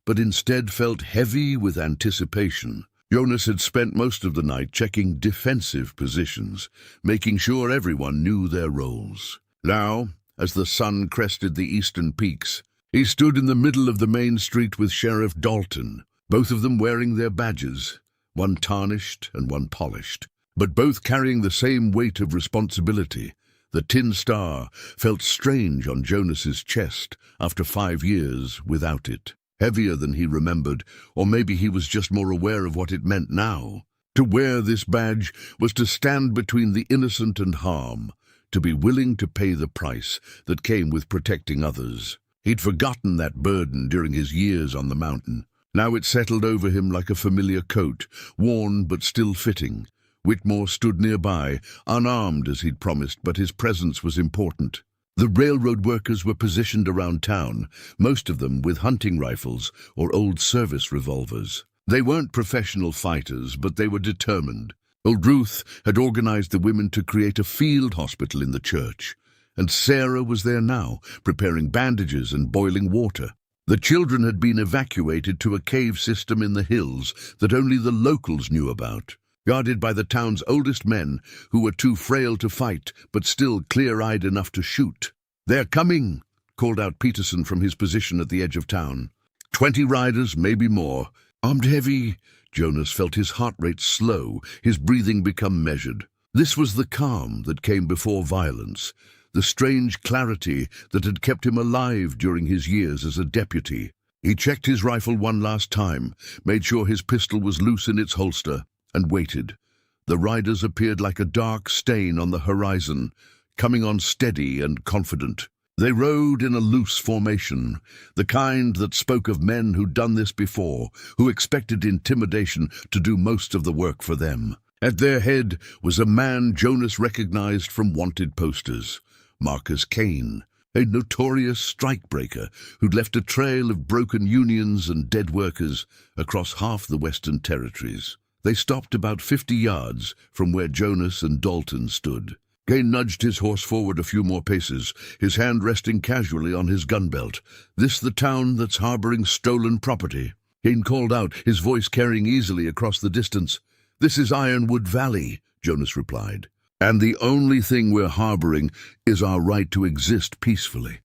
but instead felt heavy with anticipation. Jonas had spent most of the night checking defensive positions, making sure everyone knew their roles. Now, as the sun crested the eastern peaks, he stood in the middle of the main street with Sheriff Dalton, both of them wearing their badges, one tarnished and one polished, but both carrying the same weight of responsibility. The tin star felt strange on Jonas's chest after 5 years without it. Heavier than he remembered, or maybe he was just more aware of what it meant now. To wear this badge was to stand between the innocent and harm, to be willing to pay the price that came with protecting others. He'd forgotten that burden during his years on the mountain. Now it settled over him like a familiar coat, worn but still fitting. Whitmore stood nearby, unarmed as he'd promised, but his presence was important. The railroad workers were positioned around town, most of them with hunting rifles or old service revolvers. They weren't professional fighters, but they were determined. Old Ruth had organized the women to create a field hospital in the church, and Sarah was there now, preparing bandages and boiling water. The children had been evacuated to a cave system in the hills that only the locals knew about, guarded by the town's oldest men who were too frail to fight, but still clear-eyed enough to shoot. "They're coming," called out Peterson from his position at the edge of town. 20 riders, maybe more. Armed heavy. Jonas felt his heart rate slow, his breathing become measured. This was the calm that came before violence, the strange clarity that had kept him alive during his years as a deputy. He checked his rifle one last time, made sure his pistol was loose in its holster, and waited. The riders appeared like a dark stain on the horizon, coming on steady and confident. They rode in a loose formation, the kind that spoke of men who'd done this before, who expected intimidation to do most of the work for them. At their head was a man Jonas recognized from wanted posters, Marcus Kane, a notorious strikebreaker who'd left a trail of broken unions and dead workers across half the Western Territories. They stopped about 50 yards from where Jonas and Dalton stood. Kane nudged his horse forward a few more paces, his hand resting casually on his gun belt. "This the town that's harboring stolen property?" Kane called out, his voice carrying easily across the distance. "This is Ironwood Valley," Jonas replied. "And the only thing we're harboring is our right to exist peacefully."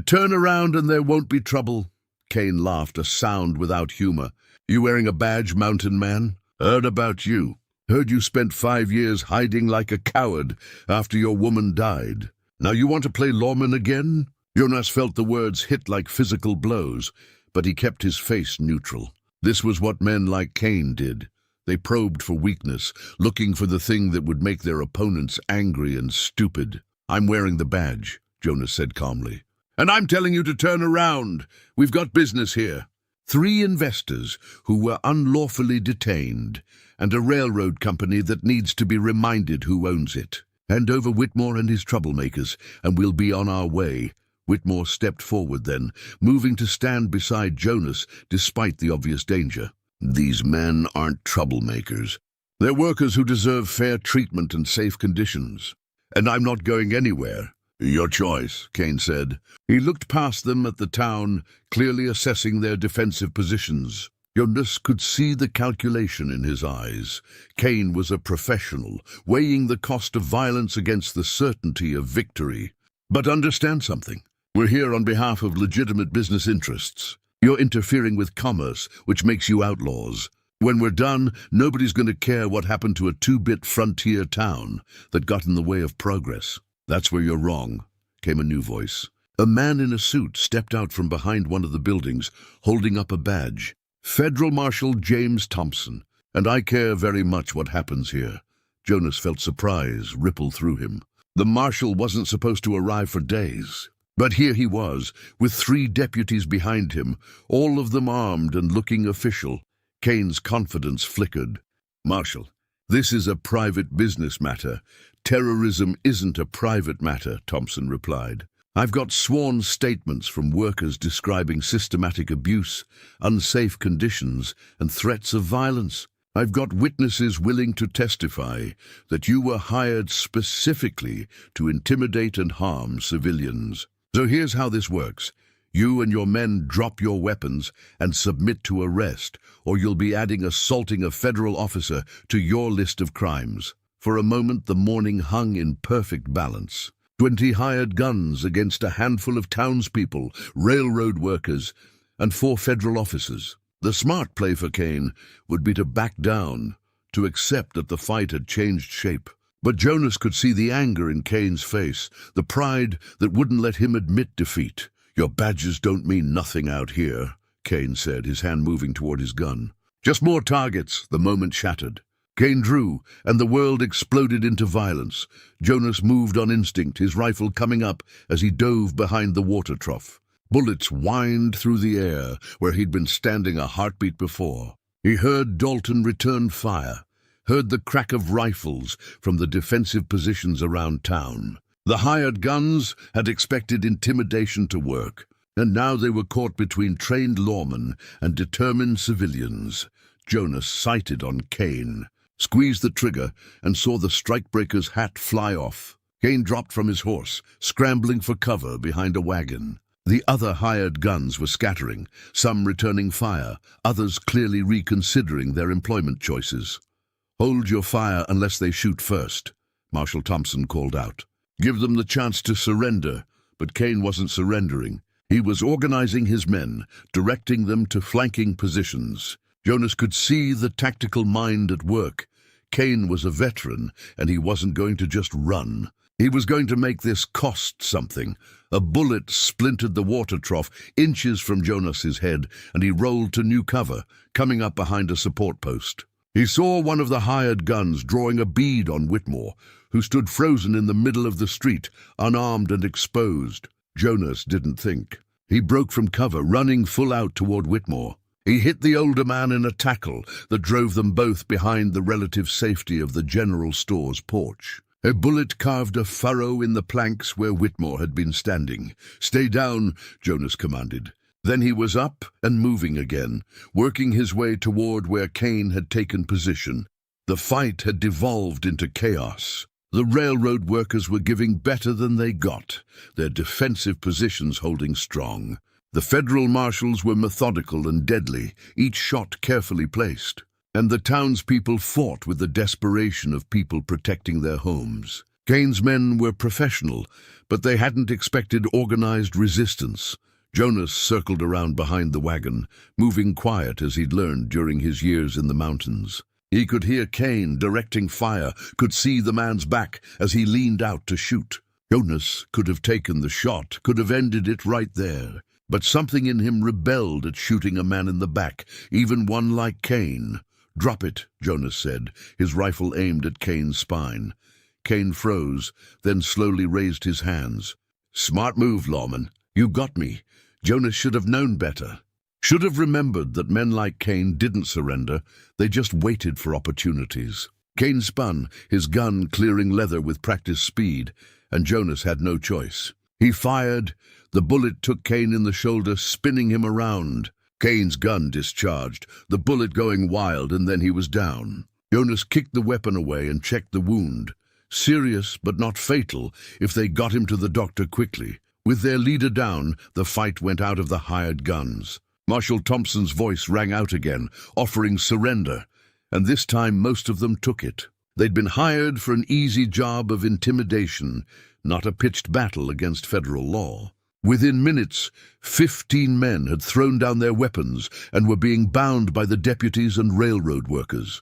"Turn around and there won't be trouble." Kane laughed, a sound without humor. "You wearing a badge, mountain man? Heard about you. Heard you spent 5 years hiding like a coward after your woman died. Now you want to play lawman again?" Jonas felt the words hit like physical blows, but he kept his face neutral. This was what men like Kane did. They probed for weakness, looking for the thing that would make their opponents angry and stupid. "I'm wearing the badge," Jonas said calmly. "And I'm telling you to turn around. We've got business here." 3 investors who were unlawfully detained, and a railroad company that needs to be reminded who owns it. "Hand over Whitmore and his troublemakers, and we'll be on our way." Whitmore stepped forward then, moving to stand beside Jonas despite the obvious danger. "These men aren't troublemakers. They're workers who deserve fair treatment and safe conditions. And I'm not going anywhere." "Your choice," Kane said. He looked past them at the town, clearly assessing their defensive positions. Jonas could see the calculation in his eyes. Kane was a professional, weighing the cost of violence against the certainty of victory. "But understand something. We're here on behalf of legitimate business interests. You're interfering with commerce, which makes you outlaws. When we're done, nobody's going to care what happened to a 2-bit frontier town that got in the way of progress." "That's where you're wrong," came a new voice. A man in a suit stepped out from behind one of the buildings, holding up a badge. "Federal Marshal James Thompson, and I care very much what happens here." Jonas felt surprise ripple through him. The marshal wasn't supposed to arrive for days. But here he was, with 3 deputies behind him, all of them armed and looking official. Kane's confidence flickered. "Marshal, this is a private business matter. Terrorism isn't a private matter," Thompson replied. "I've got sworn statements from workers describing systematic abuse, unsafe conditions, and threats of violence. I've got witnesses willing to testify that you were hired specifically to intimidate and harm civilians. So here's how this works. You and your men drop your weapons and submit to arrest, or you'll be adding assaulting a federal officer to your list of crimes." For a moment the morning hung in perfect balance. 20 hired guns against a handful of townspeople, railroad workers, and 4 federal officers. The smart play for Kane would be to back down, to accept that the fight had changed shape. But Jonas could see the anger in Kane's face, the pride that wouldn't let him admit defeat. "Your badges don't mean nothing out here," Kane said, his hand moving toward his gun. "Just more targets." The moment shattered. Kane drew, and the world exploded into violence. Jonas moved on instinct, his rifle coming up as he dove behind the water trough. Bullets whined through the air, where he'd been standing a heartbeat before. He heard Dalton return fire, heard the crack of rifles from the defensive positions around town. The hired guns had expected intimidation to work, and now they were caught between trained lawmen and determined civilians. Jonas sighted on Kane, squeezed the trigger, and saw the strikebreaker's hat fly off. Kane dropped from his horse, scrambling for cover behind a wagon. The other hired guns were scattering, some returning fire, others clearly reconsidering their employment choices. "Hold your fire unless they shoot first," Marshal Thompson called out. "Give them the chance to surrender." But Kane wasn't surrendering. He was organizing his men, directing them to flanking positions. Jonas could see the tactical mind at work. Kane was a veteran, and he wasn't going to just run. He was going to make this cost something. A bullet splintered the water trough inches from Jonas's head, and he rolled to new cover, coming up behind a support post. He saw one of the hired guns drawing a bead on Whitmore, who stood frozen in the middle of the street, unarmed and exposed. Jonas didn't think. He broke from cover, running full out toward Whitmore. He hit the older man in a tackle that drove them both behind the relative safety of the general store's porch. A bullet carved a furrow in the planks where Whitmore had been standing. "Stay down," Jonas commanded. Then he was up and moving again, working his way toward where Kane had taken position. The fight had devolved into chaos. The railroad workers were giving better than they got, their defensive positions holding strong. The federal marshals were methodical and deadly, each shot carefully placed. And the townspeople fought with the desperation of people protecting their homes. Kane's men were professional, but they hadn't expected organized resistance. Jonas circled around behind the wagon, moving quiet as he'd learned during his years in the mountains. He could hear Kane directing fire, could see the man's back as he leaned out to shoot. Jonas could have taken the shot, could have ended it right there. But something in him rebelled at shooting a man in the back, even one like Kane. "Drop it," Jonas said, his rifle aimed at Kane's spine. Kane froze, then slowly raised his hands. "Smart move, lawman. You got me." Jonas should have known better. Should have remembered that men like Kane didn't surrender, they just waited for opportunities. Kane spun, his gun clearing leather with practiced speed, and Jonas had no choice. He fired. The bullet took Kane in the shoulder, spinning him around. Kane's gun discharged, the bullet going wild, and then he was down. Jonas kicked the weapon away and checked the wound. Serious, but not fatal, if they got him to the doctor quickly. With their leader down, the fight went out of the hired guns. Marshal Thompson's voice rang out again, offering surrender, and this time most of them took it. They'd been hired for an easy job of intimidation, not a pitched battle against federal law. Within minutes, 15 men had thrown down their weapons and were being bound by the deputies and railroad workers.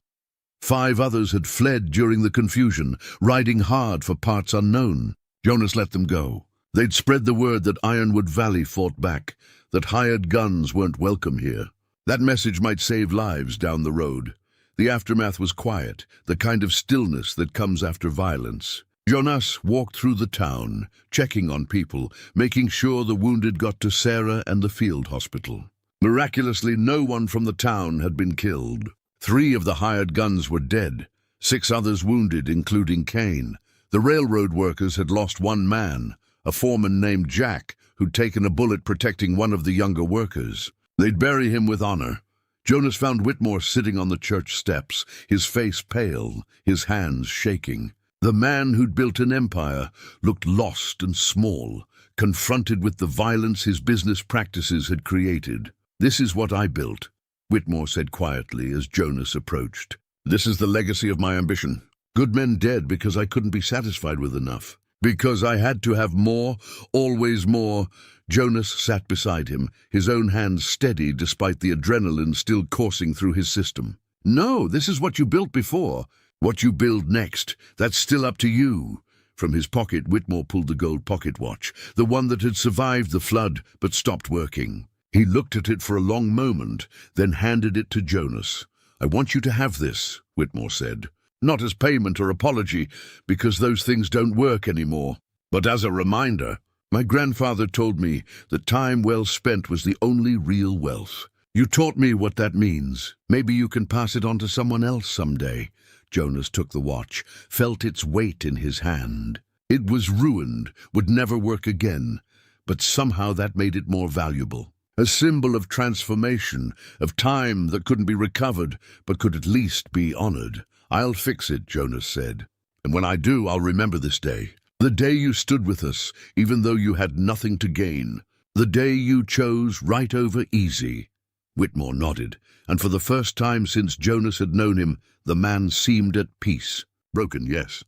5 others had fled during the confusion, riding hard for parts unknown. Jonas let them go. They'd spread the word that Ironwood Valley fought back, that hired guns weren't welcome here. That message might save lives down the road. The aftermath was quiet, the kind of stillness that comes after violence. Jonas walked through the town, checking on people, making sure the wounded got to Sarah and the field hospital. Miraculously, no one from the town had been killed. 3 of the hired guns were dead, 6 others wounded, including Kane. The railroad workers had lost 1 man, a foreman named Jack, who'd taken a bullet protecting one of the younger workers. They'd bury him with honor. Jonas found Whitmore sitting on the church steps, his face pale, his hands shaking. The man who'd built an empire looked lost and small, confronted with the violence his business practices had created. "This is what I built," Whitmore said quietly as Jonas approached. "This is the legacy of my ambition. Good men dead because I couldn't be satisfied with enough. Because I had to have more, always more." Jonas sat beside him, his own hands steady despite the adrenaline still coursing through his system. "No, this is what you built before." What you build next, that's still up to you. From his pocket, Whitmore pulled the gold pocket watch, the one that had survived the flood but stopped working. He looked at it for a long moment, then handed it to Jonas. "I want you to have this," Whitmore said. "Not as payment or apology, because those things don't work anymore, but as a reminder. My grandfather told me that time well spent was the only real wealth. You taught me what that means. Maybe you can pass it on to someone else someday." Jonas took the watch, felt its weight in his hand. It was ruined, would never work again, but somehow that made it more valuable. A symbol of transformation, of time that couldn't be recovered, but could at least be honored. "I'll fix it," Jonas said. "And when I do, I'll remember this day. The day you stood with us, even though you had nothing to gain. The day you chose right over easy." Whitmore nodded, and for the first time since Jonas had known him, the man seemed at peace. Broken, yes.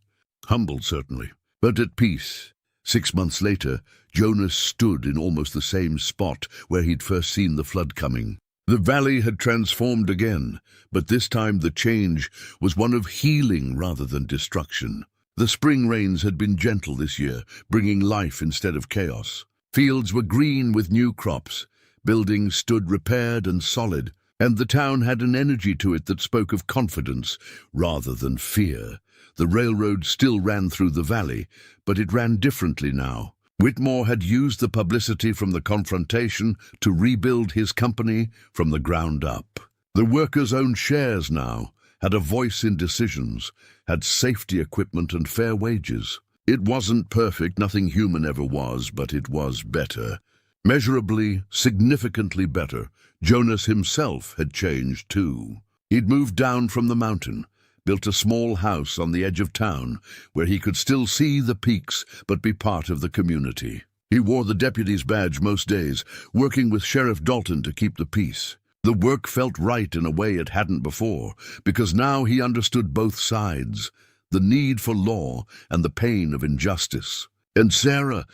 Humbled, certainly, but at peace. 6 months later, Jonas stood in almost the same spot where he'd first seen the flood coming. The valley had transformed again, but this time the change was one of healing rather than destruction. The spring rains had been gentle this year, bringing life instead of chaos. Fields were green with new crops. Buildings stood repaired and solid, and the town had an energy to it that spoke of confidence rather than fear. The railroad still ran through the valley, but it ran differently now. Whitmore had used the publicity from the confrontation to rebuild his company from the ground up. The workers owned shares now, had a voice in decisions, had safety equipment and fair wages. It wasn't perfect, nothing human ever was, but it was better. Measurably, significantly better. Jonas himself had changed too. He'd moved down from the mountain, built a small house on the edge of town where he could still see the peaks but be part of the community. He wore the deputy's badge most days, working with Sheriff Dalton to keep the peace. The work felt right in a way it hadn't before, because now he understood both sides, the need for law and the pain of injustice. And Sarah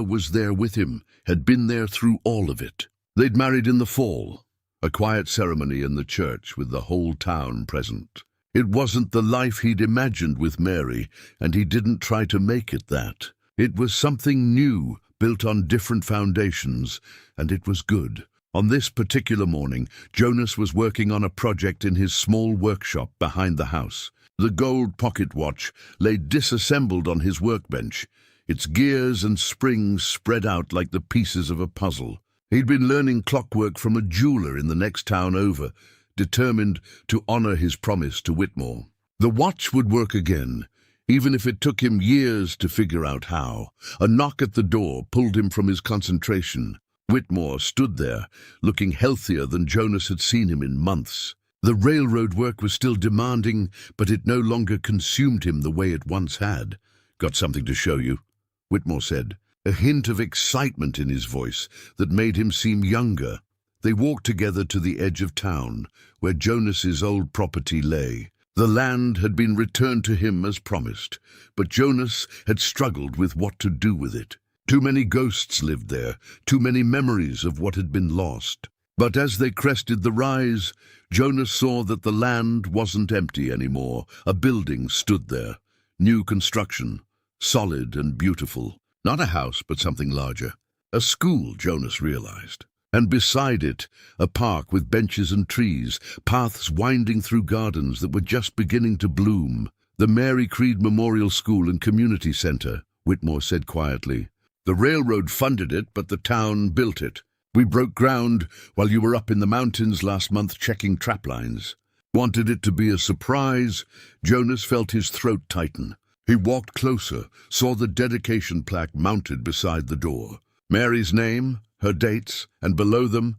was there with him, had been there through all of it. They'd married in the fall, a quiet ceremony in the church with the whole town present. It wasn't the life he'd imagined with Mary, and he didn't try to make it that. It was something new, built on different foundations, and it was good. On this particular morning, Jonas was working on a project in his small workshop behind the house. The gold pocket watch lay disassembled on his workbench, its gears and springs spread out like the pieces of a puzzle. He'd been learning clockwork from a jeweler in the next town over, determined to honor his promise to Whitmore. The watch would work again, even if it took him years to figure out how. A knock at the door pulled him from his concentration. Whitmore stood there, looking healthier than Jonas had seen him in months. The railroad work was still demanding, but it no longer consumed him the way it once had. "Got something to show you," Whitmore said, a hint of excitement in his voice that made him seem younger. They walked together to the edge of town, where Jonas's old property lay. The land had been returned to him as promised, but Jonas had struggled with what to do with it. Too many ghosts lived there, too many memories of what had been lost. But as they crested the rise, Jonas saw that the land wasn't empty anymore. A building stood there, new construction, solid and beautiful. Not a house, but something larger. A school, Jonas realized. And beside it, a park with benches and trees, paths winding through gardens that were just beginning to bloom. "The Mary Creed Memorial School and Community Center," Whitmore said quietly. "The railroad funded it, but the town built it. We broke ground while you were up in the mountains last month checking trap lines. Wanted it to be a surprise." Jonas felt his throat tighten. He walked closer, saw the dedication plaque mounted beside the door. Mary's name, her dates, and below them,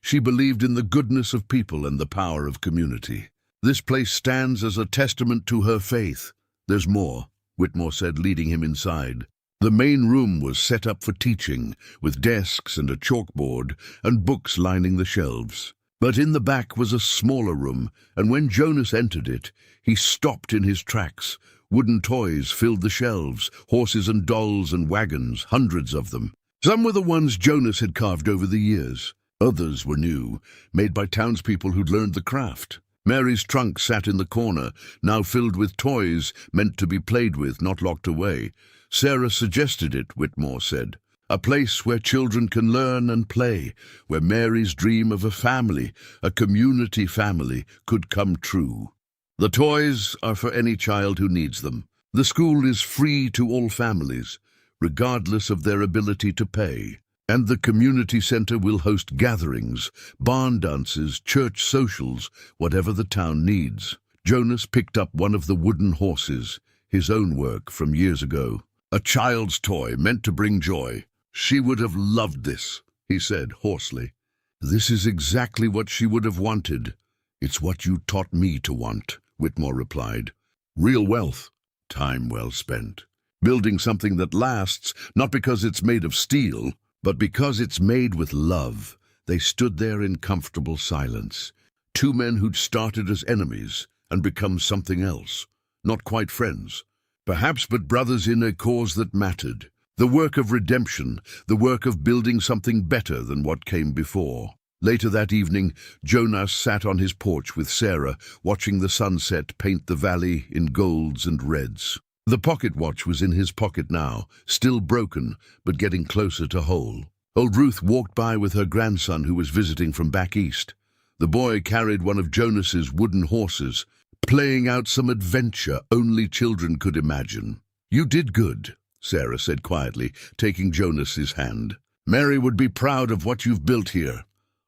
she believed in the goodness of people and the power of community. "This place stands as a testament to her faith." "There's more," Whitmore said, leading him inside. The main room was set up for teaching, with desks and a chalkboard and books lining the shelves. But in the back was a smaller room, and when Jonas entered it, he stopped in his tracks. Wooden toys filled the shelves, horses and dolls and wagons, hundreds of them. Some were the ones Jonas had carved over the years. Others were new, made by townspeople who'd learned the craft. Mary's trunk sat in the corner, now filled with toys meant to be played with, not locked away. Sarah suggested it, Whitmore said. A place where children can learn and play, where Mary's dream of a family, a community family, could come true. The toys are for any child who needs them. The school is free to all families, regardless of their ability to pay. And the community center will host gatherings, barn dances, church socials, whatever the town needs. Jonas picked up one of the wooden horses, his own work from years ago. A child's toy meant to bring joy. She would have loved this, he said hoarsely. This is exactly what she would have wanted. It's what you taught me to want, Whitmore replied. Real wealth, time well spent. Building something that lasts, not because it's made of steel, but because it's made with love. They stood there in comfortable silence. Two men who'd started as enemies and become something else. Not quite friends, perhaps, but brothers in a cause that mattered. The work of redemption, the work of building something better than what came before. Later that evening, Jonas sat on his porch with Sarah, watching the sunset paint the valley in golds and reds. The pocket watch was in his pocket now, still broken, but getting closer to whole. Old Ruth walked by with her grandson who was visiting from back east. The boy carried one of Jonas's wooden horses, playing out some adventure only children could imagine. You did good, Sarah said quietly, taking Jonas's hand. Mary would be proud of what you've built here.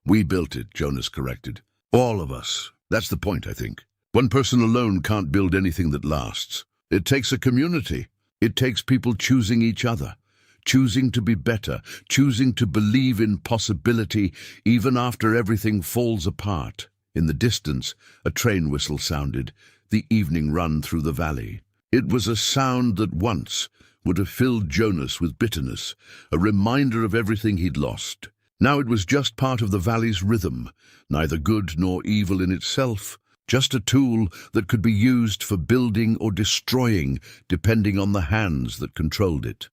We built it, Jonas corrected. All of us. That's the point, I think. One person alone can't build anything that lasts. It takes a community. It takes people choosing each other, choosing to be better, choosing to believe in possibility even after everything falls apart. In the distance, a train whistle sounded, the evening run through the valley. It was a sound that once would have filled Jonas with bitterness, a reminder of everything he'd lost. Now it was just part of the valley's rhythm, neither good nor evil in itself, just a tool that could be used for building or destroying, depending on the hands that controlled it.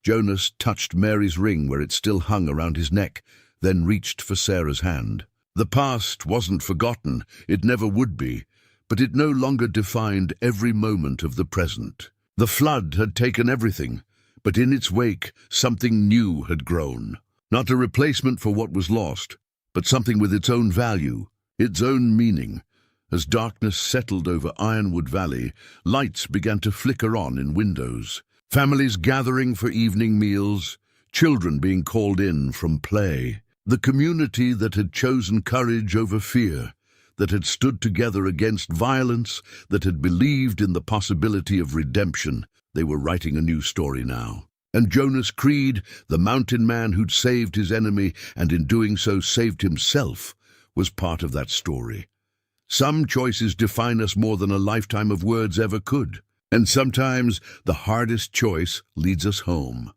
Jonas touched Mary's ring where it still hung around his neck, then reached for Sarah's hand. The past wasn't forgotten, it never would be, but it no longer defined every moment of the present. The flood had taken everything, but in its wake something new had grown. Not a replacement for what was lost, but something with its own value, its own meaning. As darkness settled over Ironwood Valley, lights began to flicker on in windows. Families gathering for evening meals, children being called in from play. The community that had chosen courage over fear, that had stood together against violence, that had believed in the possibility of redemption. They were writing a new story now. And Jonas Creed, the mountain man who'd saved his enemy and in doing so saved himself, was part of that story. Some choices define us more than a lifetime of words ever could, and sometimes the hardest choice leads us home.